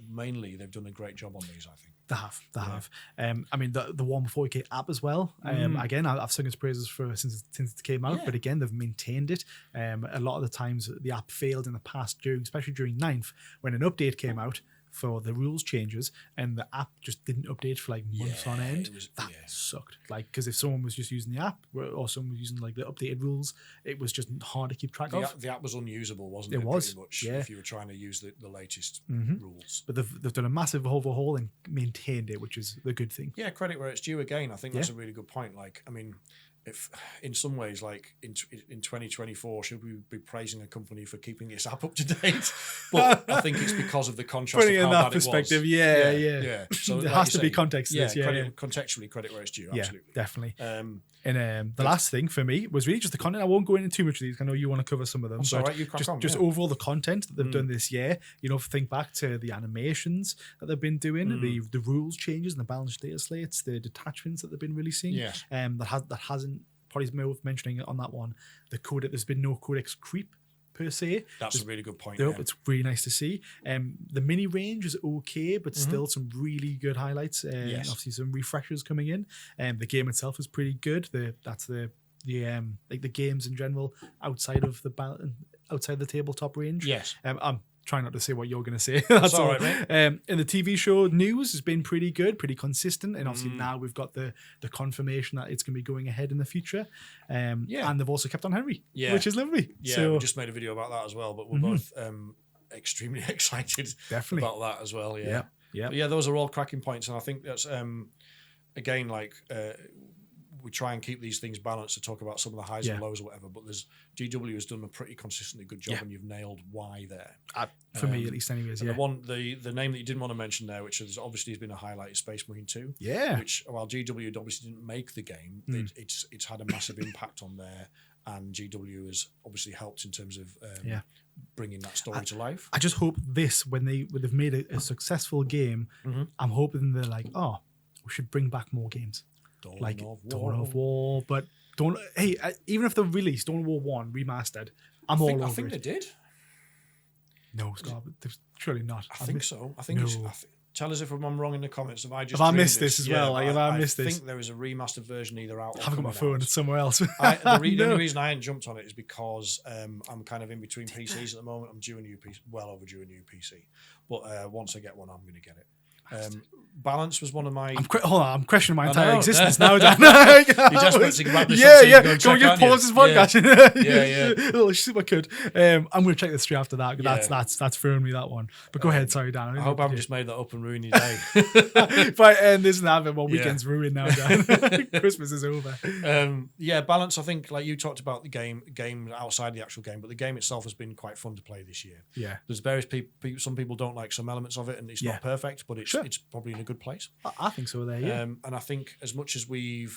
mainly they've done a great job on these, I think. They have. I mean, the Warhammer 40k app as well. Again, I've sung its praises since it came out, but again, they've maintained it. A lot of the times, the app failed in the past, especially during 9th, when an update came out for the rules changes, and the app just didn't update for like months on end. That sucked. Like, because if someone was just using the app or someone was using like the updated rules, it was just hard to keep track of. The app was unusable, wasn't it? Was pretty much, if you were trying to use the latest rules. But they've done a massive overhaul and maintained it, which is the good thing. Yeah, credit where it's due. Again, I think that's a really good point. Like, I mean, if in some ways, like in 2024, should we be praising a company for keeping its app up to date? But I think it's because of the contrast of how bad perspective, it was. Yeah. So there has to be context. Contextually, credit where it's due. Absolutely, definitely. And the last thing for me was really just the content. I won't go into too much of these. I know you want to cover some of them. That's all right. You crack on. Just overall the content that they've done this year. You know, think back to the animations that they've been doing, the rules changes and the balanced data slates, the detachments that they've been releasing. Yes. That hasn't. Probably worth mentioning on that one. There's been no codex creep per se. That's a really good point. It's really nice to see. The mini range is okay, but still some really good highlights. Obviously some refreshers coming in. The game itself is pretty good. That's the games in general outside of the tabletop range. Yes. I'm trying not to say what you're going to say. That's all right, mate. And the TV show news has been pretty good, pretty consistent, and obviously now we've got the confirmation that it's going to be going ahead in the future. And they've also kept on Henry, which is lovely. Yeah, so, we just made a video about that as well, but we're both extremely excited about that as well. Yeah. But yeah, those are all cracking points, and I think that's again like. We try and keep these things balanced to talk about some of the highs and lows or whatever, but GW has done a pretty consistently good job, and you've nailed why there. For me, at least, anyways. The name that you didn't want to mention there, which has obviously been a highlight, is Space Marine 2. Yeah. Which, while GW obviously didn't make the game, it's had a massive impact on there, and GW has obviously helped in terms of bringing that story to life. I just hope when they've made a successful game, I'm hoping they're like, oh, we should bring back more games. Dawn of War, but even if they're released Dawn of War 1 remastered, I'm all over it. I think they did. No, Scott, surely not. I think so. I think tell us if I'm wrong in the comments. Have I missed this as well? I think there is a remastered version either out. I haven't got my phone. It's somewhere else. The only reason I hadn't jumped on it is because I'm kind of in between PCs at the moment. I'm due a new PC, well overdue a new PC. But once I get one, I'm going to get it. Balance was one of my. I'm questioning my entire existence now, Dan. You're desperate to wrap this up. Can we just pause this podcast? Yeah. Little shit I could. I'm going to check the straight after that. That's throwing me that one. But go ahead, sorry, Dan. I hope I haven't just made that up and ruined your day. If I end this and have it, weekend's ruined now, Dan. Christmas is over. Balance. I think, like you talked about the game outside the actual game, but the game itself has been quite fun to play this year. Yeah. There's various people. Some people don't like some elements of it, and it's not perfect, but it's probably in a good place. I think so. There, yeah. And I think as much as we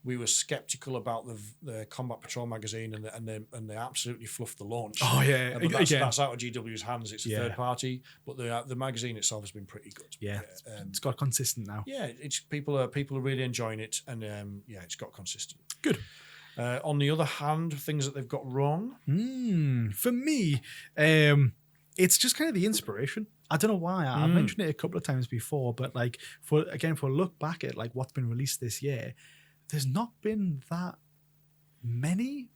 were skeptical about the Combat Patrol magazine and they absolutely fluffed the launch. Oh yeah, but that's out of GW's hands. It's a third party, but the magazine itself has been pretty good. Yeah, it's got consistent now. Yeah, it's people are really enjoying it, and it's got consistent. Good. On the other hand, things that they've got wrong. For me, it's just kind of the inspiration. I don't know why. I mentioned it a couple of times before, but like for a look back at like what's been released this year, there's not been that many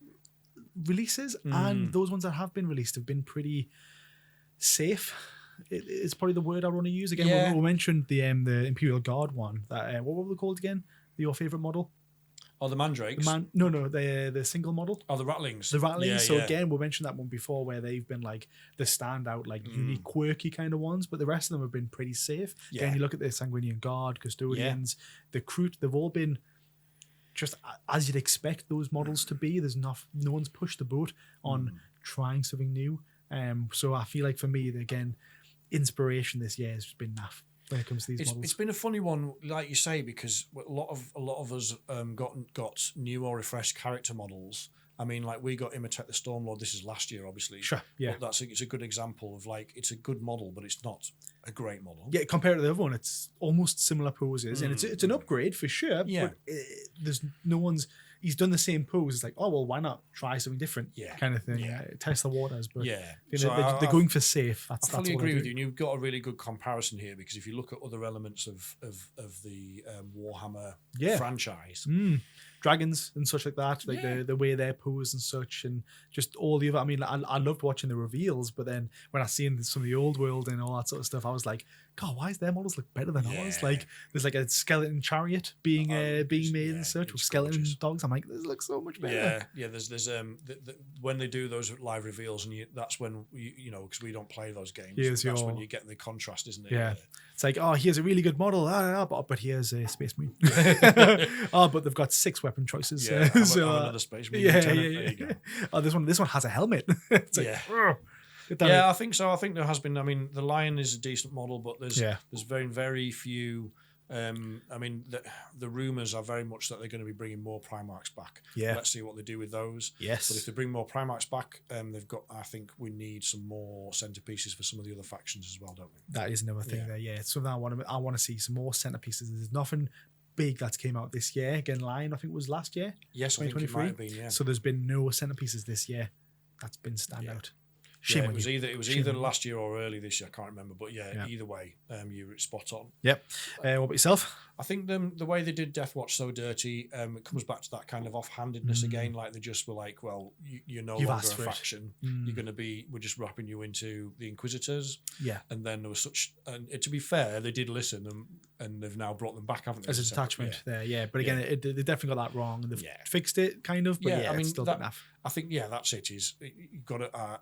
releases, and those ones that have been released have been pretty safe. It's probably the word I want to use. Again, we mentioned the Imperial Guard one. That what were they called again? Your favorite model? Oh, the Mandrakes? The single model. Oh, the Ratlings. The Ratlings. Again, we mentioned that one before where they've been like the standout, like unique, quirky kind of ones, but the rest of them have been pretty safe. Yeah. Again, you look at the Sanguinian Guard, Custodians, the Kroot, they've all been just as you'd expect those models to be. There's no one's pushed the boat on trying something new. So I feel like for me, again, inspiration this year has been naff. When it comes to these models, it's been a funny one, like you say, because a lot of us got new or refreshed character models. I mean, like we got Imhotep the Stormlord. This is last year, obviously. Sure, yeah. But it's a good example of like it's a good model, but it's not a great model. Yeah, compared to the other one, it's almost similar poses, and it's an upgrade for sure. Yeah. But there's no one's. He's done the same pose. It's like, oh well, why not try something different? Yeah. Kind of thing. Yeah. Test the waters. But So they're going for safe. I fully agree with you. And you've got a really good comparison here because if you look at other elements of the Warhammer franchise. Dragons and such like that, like the way they're posed and such, and just all the other. I mean, I loved watching the reveals, but then when I seen some of the old world and all that sort of stuff, I was like, God, why does their models look better than ours? Like there's like a skeleton chariot being made and such with skeleton dogs. I'm like, this looks so much better. Yeah. There's when they do those live reveals, and that's when you know, because we don't play those games. That's when you get the contrast, isn't it? Yeah. It's like, oh, here's a really good model, but here's a Space Marine. Oh, but they've got 6 weapon choices. Yeah, so, another Space Marine. Yeah. There you go. Oh, this one has a helmet. It's like, I think so. I think there has been. I mean, the Lion is a decent model, but there's very, very few. I mean, the rumors are very much that they're going to be bringing more Primarchs back. Yeah. Let's see what they do with those. Yes. But if they bring more Primarchs back, they've got. I think we need some more centerpieces for some of the other factions as well, don't we? That is another thing there. Yeah, it's something I want to see some more centerpieces. There's nothing big that's came out this year. Again, Lion, I think it was last year. Yes, I think it might have been. Yeah. So there's been no centerpieces this year that's been standout. Shame it was either last year or early this year. I can't remember, but either way, you were spot on. Yep. What about yourself? I think the way they did Death Watch so dirty, it comes back to that kind of offhandedness again. Like they just were like, well, you're no longer a faction. You're going to be. We're just wrapping you into the Inquisitors. Yeah. And then there was and to be fair, they did listen and they've now brought them back, haven't they? As a detachment there, yeah. But again, they definitely got that wrong and they've fixed it, kind of. But I mean, it's still good enough. I think that's it. You've got to.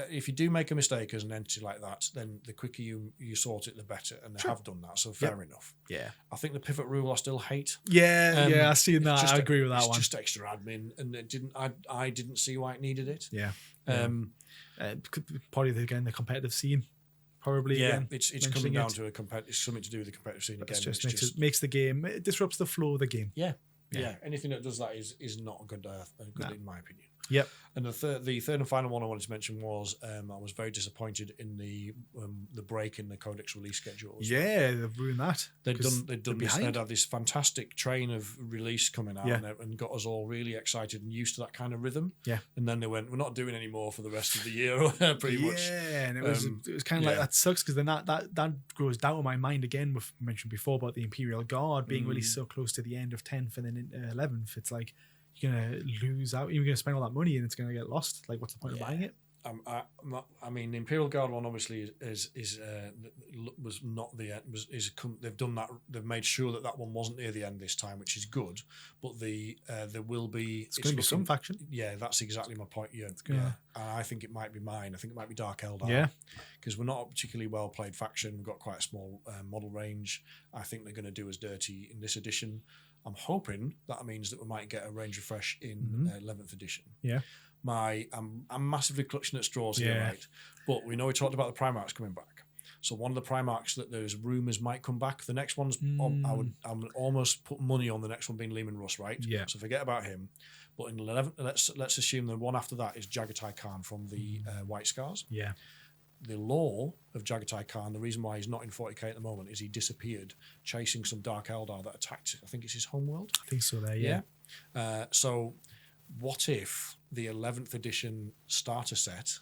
If you do make a mistake as an entity like that, then the quicker you sort it, the better. And they have done that, so fair enough. Yeah. I think the pivot rule I still hate. Yeah, I've seen that. I agree with that one. It's just extra admin, and it didn't. I didn't see why it needed it. Yeah. Probably again the competitive scene. Probably again, it's coming down to it's something to do with the competitive scene again. It makes the game. It disrupts the flow of the game. Yeah. Anything that does that is not good in my opinion. Yep. And the third and final one I wanted to mention was I was very disappointed in the break in the Codex release schedules. Yeah, they've ruined that. They'd had this fantastic train of release coming out and got us all really excited and used to that kind of rhythm. Yeah. And then they went, we're not doing any more for the rest of the year, pretty much. Yeah, and it was kind of like that sucks because then that goes down in my mind again. We've mentioned before about the Imperial Guard being released so close to the end of 10th and then into 11th. It's like you're gonna lose out. You're gonna spend all that money and it's gonna get lost. Like, what's the point of buying it? I mean, the Imperial Guard one obviously was not the end. They've done that. They've made sure that one wasn't near the end this time, which is good. But there will be. It's going to be some faction. Yeah, that's exactly my point. Yeah, and I think it might be mine. I think it might be Dark Eldar. Yeah, because we're not a particularly well played faction. We've got quite a small model range. I think they're going to do us dirty in this edition. I'm hoping that means that we might get a range refresh in 11th edition. Yeah. I'm massively clutching at straws here, right? But we know we talked about the Primarchs coming back. So one of the Primarchs that there's rumours might come back. The next one's I would almost put money on the next one being Lehman Russ, right? Yeah. So forget about him. But in 11th, let's assume the one after that is Jagatai Khan from the White Scars. Yeah. The lore of Jagatai Khan, the reason why he's not in 40k at the moment is he disappeared chasing some Dark Eldar that attacked, I think it's his homeworld. I think so there, yeah. So what if the 11th edition starter set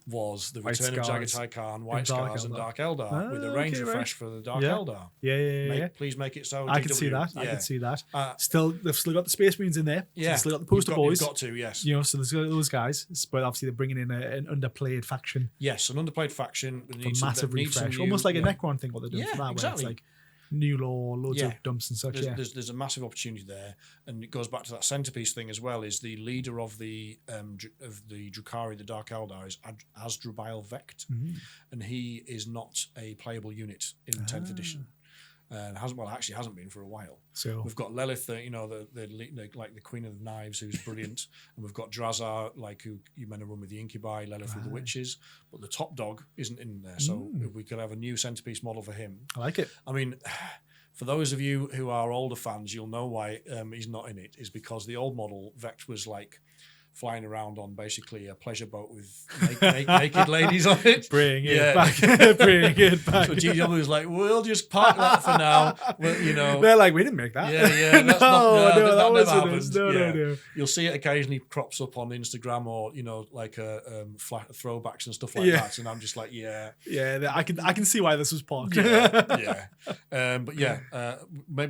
was the return of Jagatai Khan, White Scars and Dark Eldar with a range refresh for the Dark Eldar? Yeah. Please make it so. I can see that. I can see that. They've still got the Space Marines in there. Yeah. They've still got the Poster Boys. You've got to, yes. You know, so there's those guys, but obviously they're bringing in an underplayed faction. Yes, an underplayed faction. A massive refresh. Almost like a Necron thing, what they're doing for that. Exactly. Where it's like new lore, loads of dumps and such. There's a massive opportunity there, and it goes back to that centerpiece thing as well. Is the leader of the Drukhari, the Dark Eldar, is Asdrubal Vect, and he is not a playable unit in 10th edition, and hasn't been for a while. So we've got Lilith, the like the Queen of the Knives, who's brilliant, and we've got Drazar, like who you meant to run with the Incubi, Lilith with the Witches, but the top dog isn't in there. So if we could have a new centerpiece model for him. I like it. I mean, for those of you who are older fans, you'll know why he's not in it. Is because the old model Vect was like flying around on basically a pleasure boat with naked ladies on it. Bring it back. Bring it back. So GW was like, we'll just park that for now. Well, you know, they're like, we didn't make that. Yeah. That's that never happens. No. You'll see it occasionally crops up on Instagram or like flat throwbacks and stuff like that. And I'm just like, yeah, I can see why this was parked. Maybe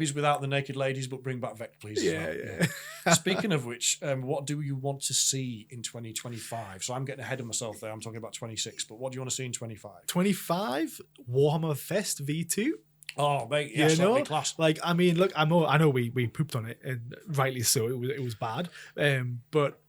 it's without the naked ladies, but bring back Vect, please. Yeah. Speaking of which, what do you want to see in 2025? So I'm getting ahead of myself there. I'm talking about 26, but what do you want to see in 25? 25 Warhammer Fest V2. Oh, mate, yes, that'd be class. Like, I mean, look, I know we pooped on it, and rightly so. It was bad, but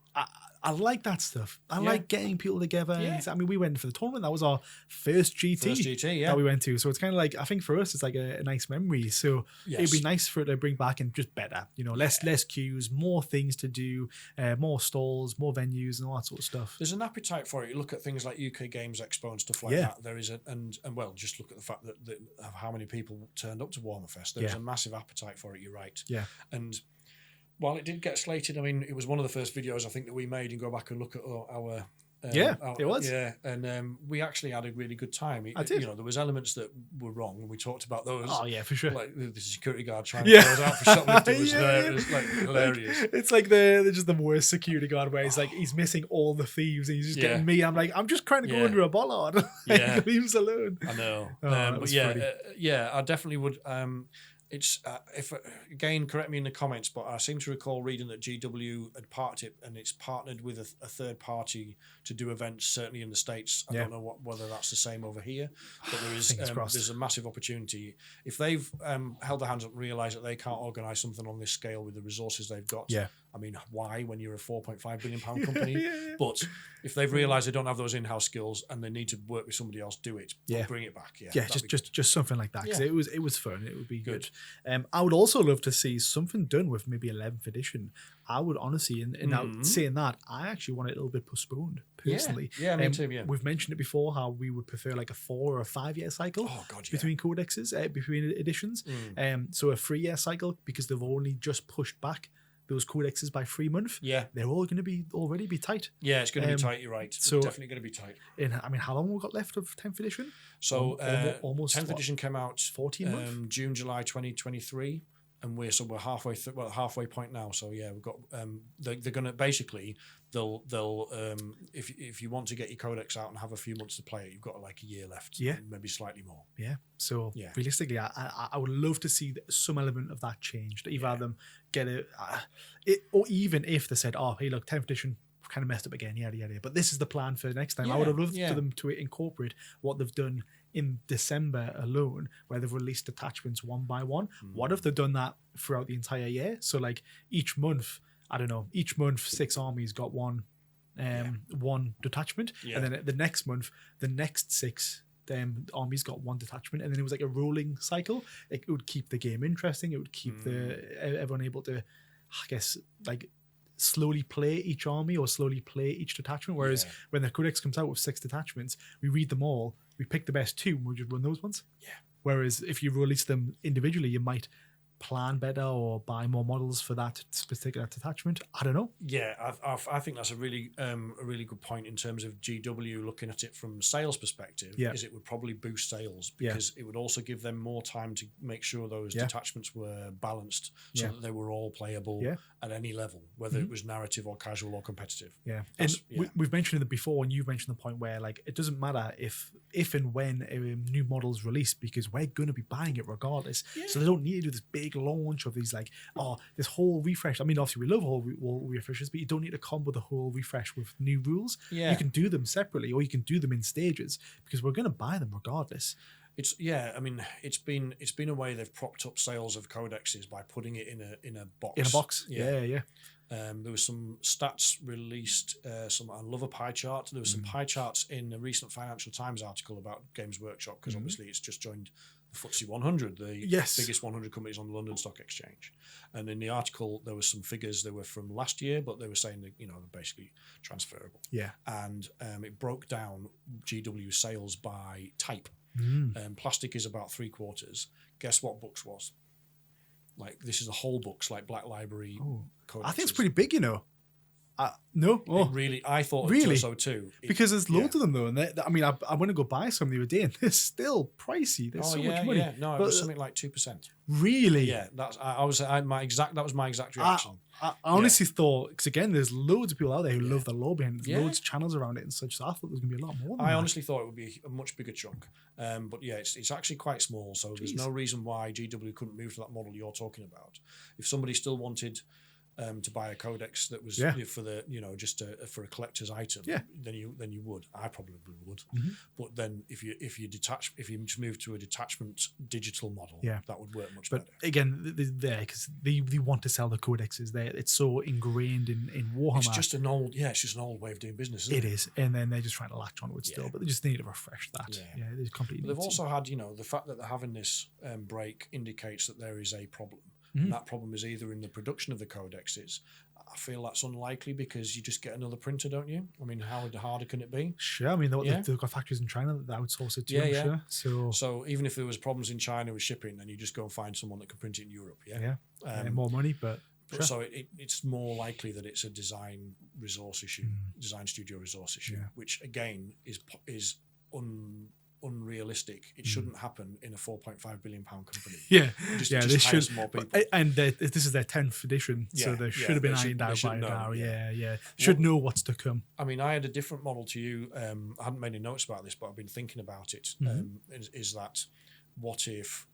I like that stuff. I like getting people together. Yeah. I mean, we went for the tournament. That was our first GT that we went to. So it's kind of like, I think for us, it's like a nice memory. So it'd be nice for it to bring back and just better, less queues, more things to do, more stalls, more venues and all that sort of stuff. There's an appetite for it. You look at things like UK Games Expo and stuff like that. There is just look at the fact that of how many people turned up to Warhammer Fest. There's a massive appetite for it. You're right. Yeah. And while it did get slated, I mean, it was one of the first videos I think that we made and go back and look at our it was. Yeah, and we actually had a really good time. I did. There was elements that were wrong, and we talked about those. Oh yeah, for sure. Like the security guard trying to close out for shoplifting was it was like hilarious. It's like they're just the worst security guard where he's like he's missing all the thieves and he's just getting me. I'm like, I'm just trying to go under a bollard. Leave us alone. I know. But I definitely would. It's if again, correct me in the comments, but I seem to recall reading that GW had it's partnered with a third party to do events. Certainly in the States, I don't know whether that's the same over here, but there's a massive opportunity if they've held their hands up and realised that they can't organise something on this scale with the resources they've got. Yeah. I mean, why when you're a £4.5 billion company? But if they've realised they don't have those in-house skills and they need to work with somebody else, do it. Bring it back. Just something like that because it was fun. It would be good. I would also love to see something done with maybe 11th edition. I would honestly, and now saying that, I actually want it a little bit postponed personally. Yeah, me too. Yeah, we've mentioned it before how we would prefer like a 4 or a 5 year cycle between codexes, between editions. So a 3 year cycle because they've only just pushed back those codexes by 3 months. Yeah, they're all going to already be tight. Yeah, it's going to be tight. You're right. So definitely going to be tight. And I mean, how long have we got left of 10th edition? So almost 10th edition came out 14 months? June, July 2023. And we're halfway through, halfway point now. So yeah, we've got they're going to basically they'll if you want to get your codex out and have a few months to play it, you've got like a year left. Yeah, maybe slightly more. Yeah. So realistically, I would love to see some element of that changed. Either them get it, or even if they said, oh hey look, 10th edition kind of messed up again, yada yada. But this is the plan for next time. I would have loved for them to incorporate what they've done in December alone, where they've released attachments one by one. What if they've done that throughout the entire year? So like each month, I don't know, 6 armies got one detachment, and then the next month, the next 6 armies got one detachment, and then it was like a rolling cycle. It would keep the game interesting. It would keep everyone able to, I guess, like slowly play each army or slowly play each detachment. Whereas when the codex comes out with 6 detachments, we read them all, we pick the best 2, and we just run those ones. Yeah. Whereas if you release them individually, you might plan better or buy more models for that particular detachment. I don't know. Yeah, I think that's a really good point in terms of GW looking at it from sales perspective. Yeah. Is it would probably boost sales because it would also give them more time to make sure those detachments were balanced so that they were all playable at any level, whether it was narrative or casual or competitive. Yeah, and we've mentioned it before, and you've mentioned the point where like it doesn't matter if and when a new model's released because we're going to be buying it regardless. Yeah. So they don't need to do this big launch of these like this whole refresh. I mean, obviously we love whole refreshes, but you don't need to combo the whole refresh with new rules. You can do them separately or you can do them in stages because we're going to buy them regardless. I mean, it's been a way they've propped up sales of codexes by putting it in a box. In a box. Yeah. There was some stats released. I love a pie chart. There was some pie charts in a recent Financial Times article about Games Workshop because obviously it's just joined the FTSE 100, the biggest 100 companies on the London Stock Exchange. And in the article, there were some figures that were from last year, but they were saying that they're basically transferable. Yeah. And it broke down GW sales by type. Plastic is about 3/4. Guess what books was? Like this is the whole books, like Black Library. I think it's pretty big, No. Oh, I thought really? it was so too. Because there's loads of them though, and I want to go buy some the other day, and they're still pricey. There's so much money. Yeah. No, it was something like 2%. Really? Yeah, that was my exact reaction. I honestly thought, because again, there's loads of people out there who love the lobby, and there's loads of channels around it and such. So I thought there was going to be a lot more. I honestly thought it would be a much bigger chunk, but yeah, it's actually quite small. So there's no reason why GW couldn't move to that model you're talking about. If somebody still wanted to buy a codex that was for the just for a collector's item, then you would. I probably would. Mm-hmm. But then if you just move to a detachment digital model, that would work much better. Again, there because they want to sell the codexes. It's so ingrained in Warhammer. It's just an old way of doing business. Isn't it? It is, and then they're just trying to latch on to it still, but they just need to refresh that. Yeah, they completely. But they've also had the fact that they're having this break indicates that there is a problem. Mm-hmm. And that problem is either in the production of the codexes. I feel that's unlikely because you just get another printer, don't you? I mean, how harder can it be? Sure. I mean, they've got factories in China that outsource it to. I'm sure. So even if there was problems in China with shipping, then you just go and find someone that can print it in Europe. More money, but sure. So it's more likely that it's a design resource issue, design studio resource issue, which again is unrealistic. It shouldn't happen in a £4.5 billion company. This should more people. And this is their 10th edition, so they should have been ironed out by now. Should know what's to come. I mean, I had a different model to you. I hadn't made any notes about this, but I've been thinking about it. Is that what if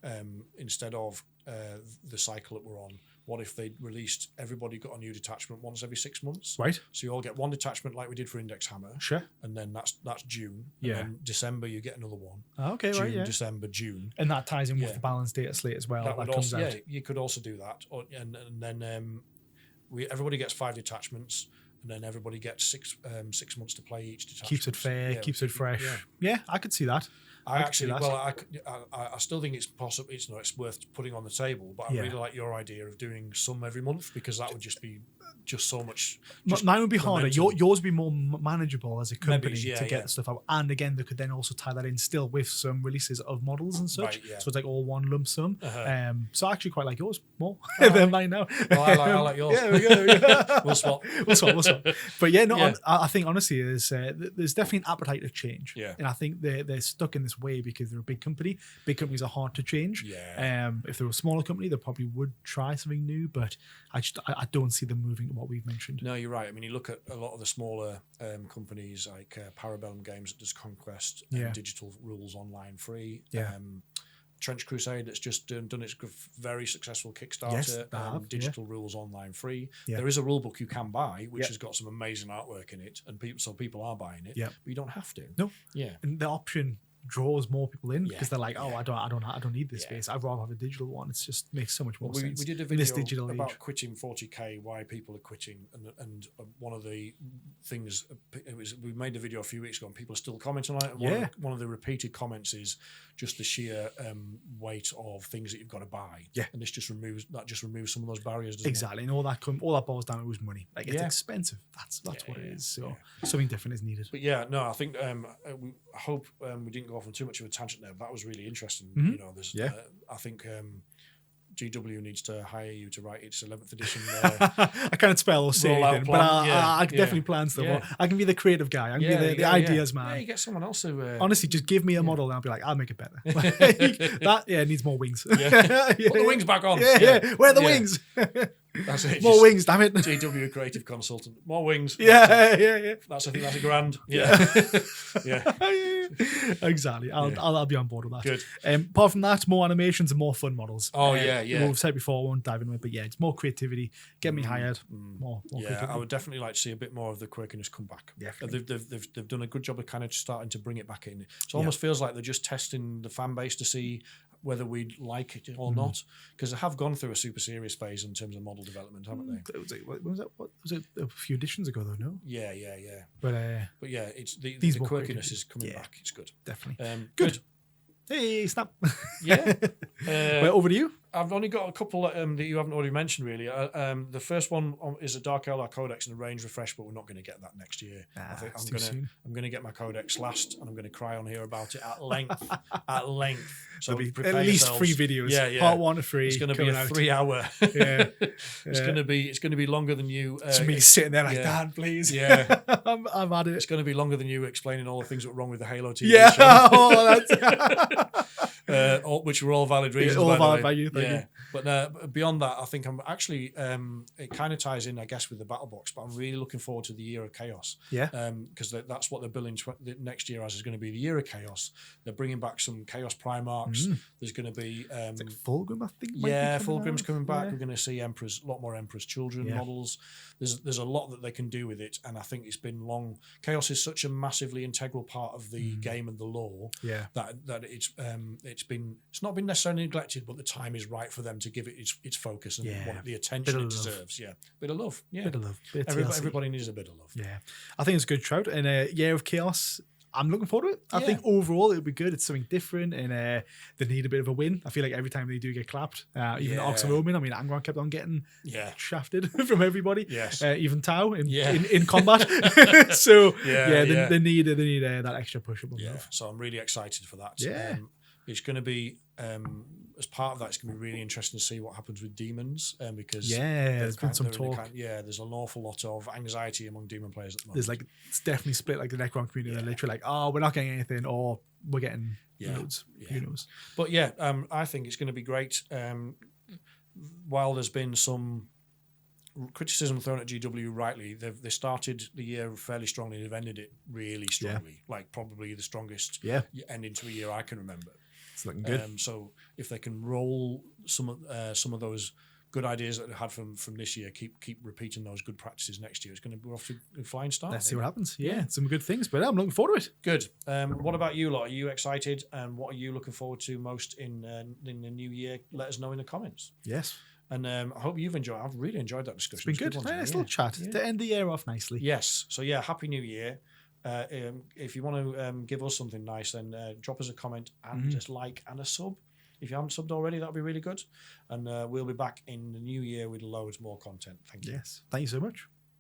instead of the cycle that we're on, what if they released everybody got a new detachment once every 6 months? Right. So you all get one detachment like we did for Index Hammer. Sure. And then that's June. And then December you get another one. Okay, June, right. Yeah. December, June. And that ties in with the balanced data slate as well. That comes out. Yeah, you could also do that. And then everybody gets 5 detachments. And then everybody gets 6 months to play each detachment. Keeps it fair, keeps it fresh. Yeah, I could see that. I still think it's possible. It's worth putting on the table. But I really like your idea of doing some every month because that would just be so much. Mine would be harder. Yours would be more manageable as a company to get stuff out. And again, they could then also tie that in still with some releases of models and such. Right, so it's like all one lump sum. So I actually quite like yours more than mine now. Well, I like yours. Yeah, we go. We'll swap. But I think honestly, there's definitely an appetite of change. Yeah. And I think they're stuck in this way because they're a big company. Big companies are hard to change. Yeah. If they were a smaller company, they probably would try something new, but I don't see them moving to what we've mentioned. No, you're right. I mean, you look at a lot of the smaller companies like Parabellum Games that does Conquest, digital rules online free. Trench Crusade that's just done its very successful Kickstarter, digital rules online free. There is a rule book you can buy, which has got some amazing artwork in it, and people are buying it. But you don't have to. No. And the option draws more people in because they're like, I don't need this space. I'd rather have a digital one. It's just makes so much more sense. We did a in this digital video about age. quitting 40k, why people are quitting, and one of the things we made the video a few weeks ago, and people are still commenting on it. And one of the repeated comments is just the sheer weight of things that you've got to buy. And this just removes some of those barriers. Exactly, and all that boils down to was money. Like it's expensive. That's what it is. So something different is needed. But I think I hope we didn't go off on too much of a tangent there. But that was really interesting. I think GW needs to hire you to write its 11th edition. I can't spell or say anything, but I can definitely plan stuff. Yeah. I can be the creative guy. I can be the ideas man. Yeah, you get someone else who... Honestly, just give me a model and I'll be like, I'll make it better. It needs more wings. Put the wings back on. Where are the wings? That's it. More wings, damn it. GW creative consultant. More wings. Yeah. That's a grand. Yeah. Exactly. I'll be on board with that. Good. Apart from that, more animations and more fun models. Oh, We've said before, I won't dive into it, but it's more creativity. Get me hired. More creativity. I would definitely like to see a bit more of the quirkiness come back. They've done a good job of kind of starting to bring it back in. It almost feels like they're just testing the fan base to see whether we'd like it or not, because they have gone through a super serious phase in terms of model development, haven't they? What was it a few editions ago though? No. Yeah. But it's the quirkiness is coming back. It's good. Definitely. Good. Hey, snap. Yeah. Well, over to you. I've only got a couple that you haven't already mentioned, really. The first one is a Dark Eldar Codex and a range refresh, but we're not going to get that next year. I think I'm going to get my Codex last, and I'm going to cry on here about it at length. At length. So there'll be at least yourselves. 3 videos. Yeah. Part 1 to 3. It's going to be a 3-hour. Yeah. It's going to be longer than you. It's me sitting there like, Dad, please. Yeah. I'm at it. It's going to be longer than you explaining all the things that were wrong with the Halo TV show. Oh, that's which were all valid reasons. All valid by you. Thank you. But beyond that, I think I'm actually. It kind of ties in, I guess, with the battle box. But I'm really looking forward to the Year of Chaos. Yeah. Because that's what they're billing next year as is going to be the Year of Chaos. They're bringing back some Chaos Primarchs. There's going to be like Fulgrim, I think. Fulgrim's coming back. We're going to see a lot more Emperor's Children models. There's a lot that they can do with it, and I think it's been long. Chaos is such a massively integral part of the game and the lore. Yeah. That it's not been necessarily neglected, but the time is right for them to give it its focus and the attention it deserves. Yeah, bit of love. Yeah, bit of love. Everybody needs a bit of love. Yeah, I think it's a good shout. And Year of Chaos, I'm looking forward to it. I think overall it'll be good. It's something different, and they need a bit of a win. I feel like every time they do get clapped, even Ox and Omen, I mean, Angron kept on getting shafted from everybody. Yes, even Tau in combat. So they need that extra push up. So I'm really excited for that. Yeah. It's going to be as part of that. It's going to be really interesting to see what happens with demons because there's been some talk. There's an awful lot of anxiety among demon players at the moment. There's like it's definitely split like the Necron community. They're literally like, oh, we're not getting anything, or we're getting loads. Who knows? But I think it's going to be great. While there's been some criticism thrown at GW rightly, they started the year fairly strongly. They've ended it really strongly, like probably the strongest ending to a year I can remember. It's looking good. So if they can roll some of those good ideas that they had from this year, keep repeating those good practices next year, it's going to be off to a flying start. Let's see what happens. Yeah, some good things, but I'm looking forward to it. Good. What about you lot? Are you excited? And what are you looking forward to most in the new year? Let us know in the comments. Yes. And I hope you've enjoyed. I've really enjoyed that discussion. It's been good. Nice little chat to end the year off nicely. Yes. So Happy New Year. If you want to give us something nice, then drop us a comment and just like and a sub. If you haven't subbed already, that'll be really good. And we'll be back in the new year with loads more content. Thank you. Yes. Thank you so much.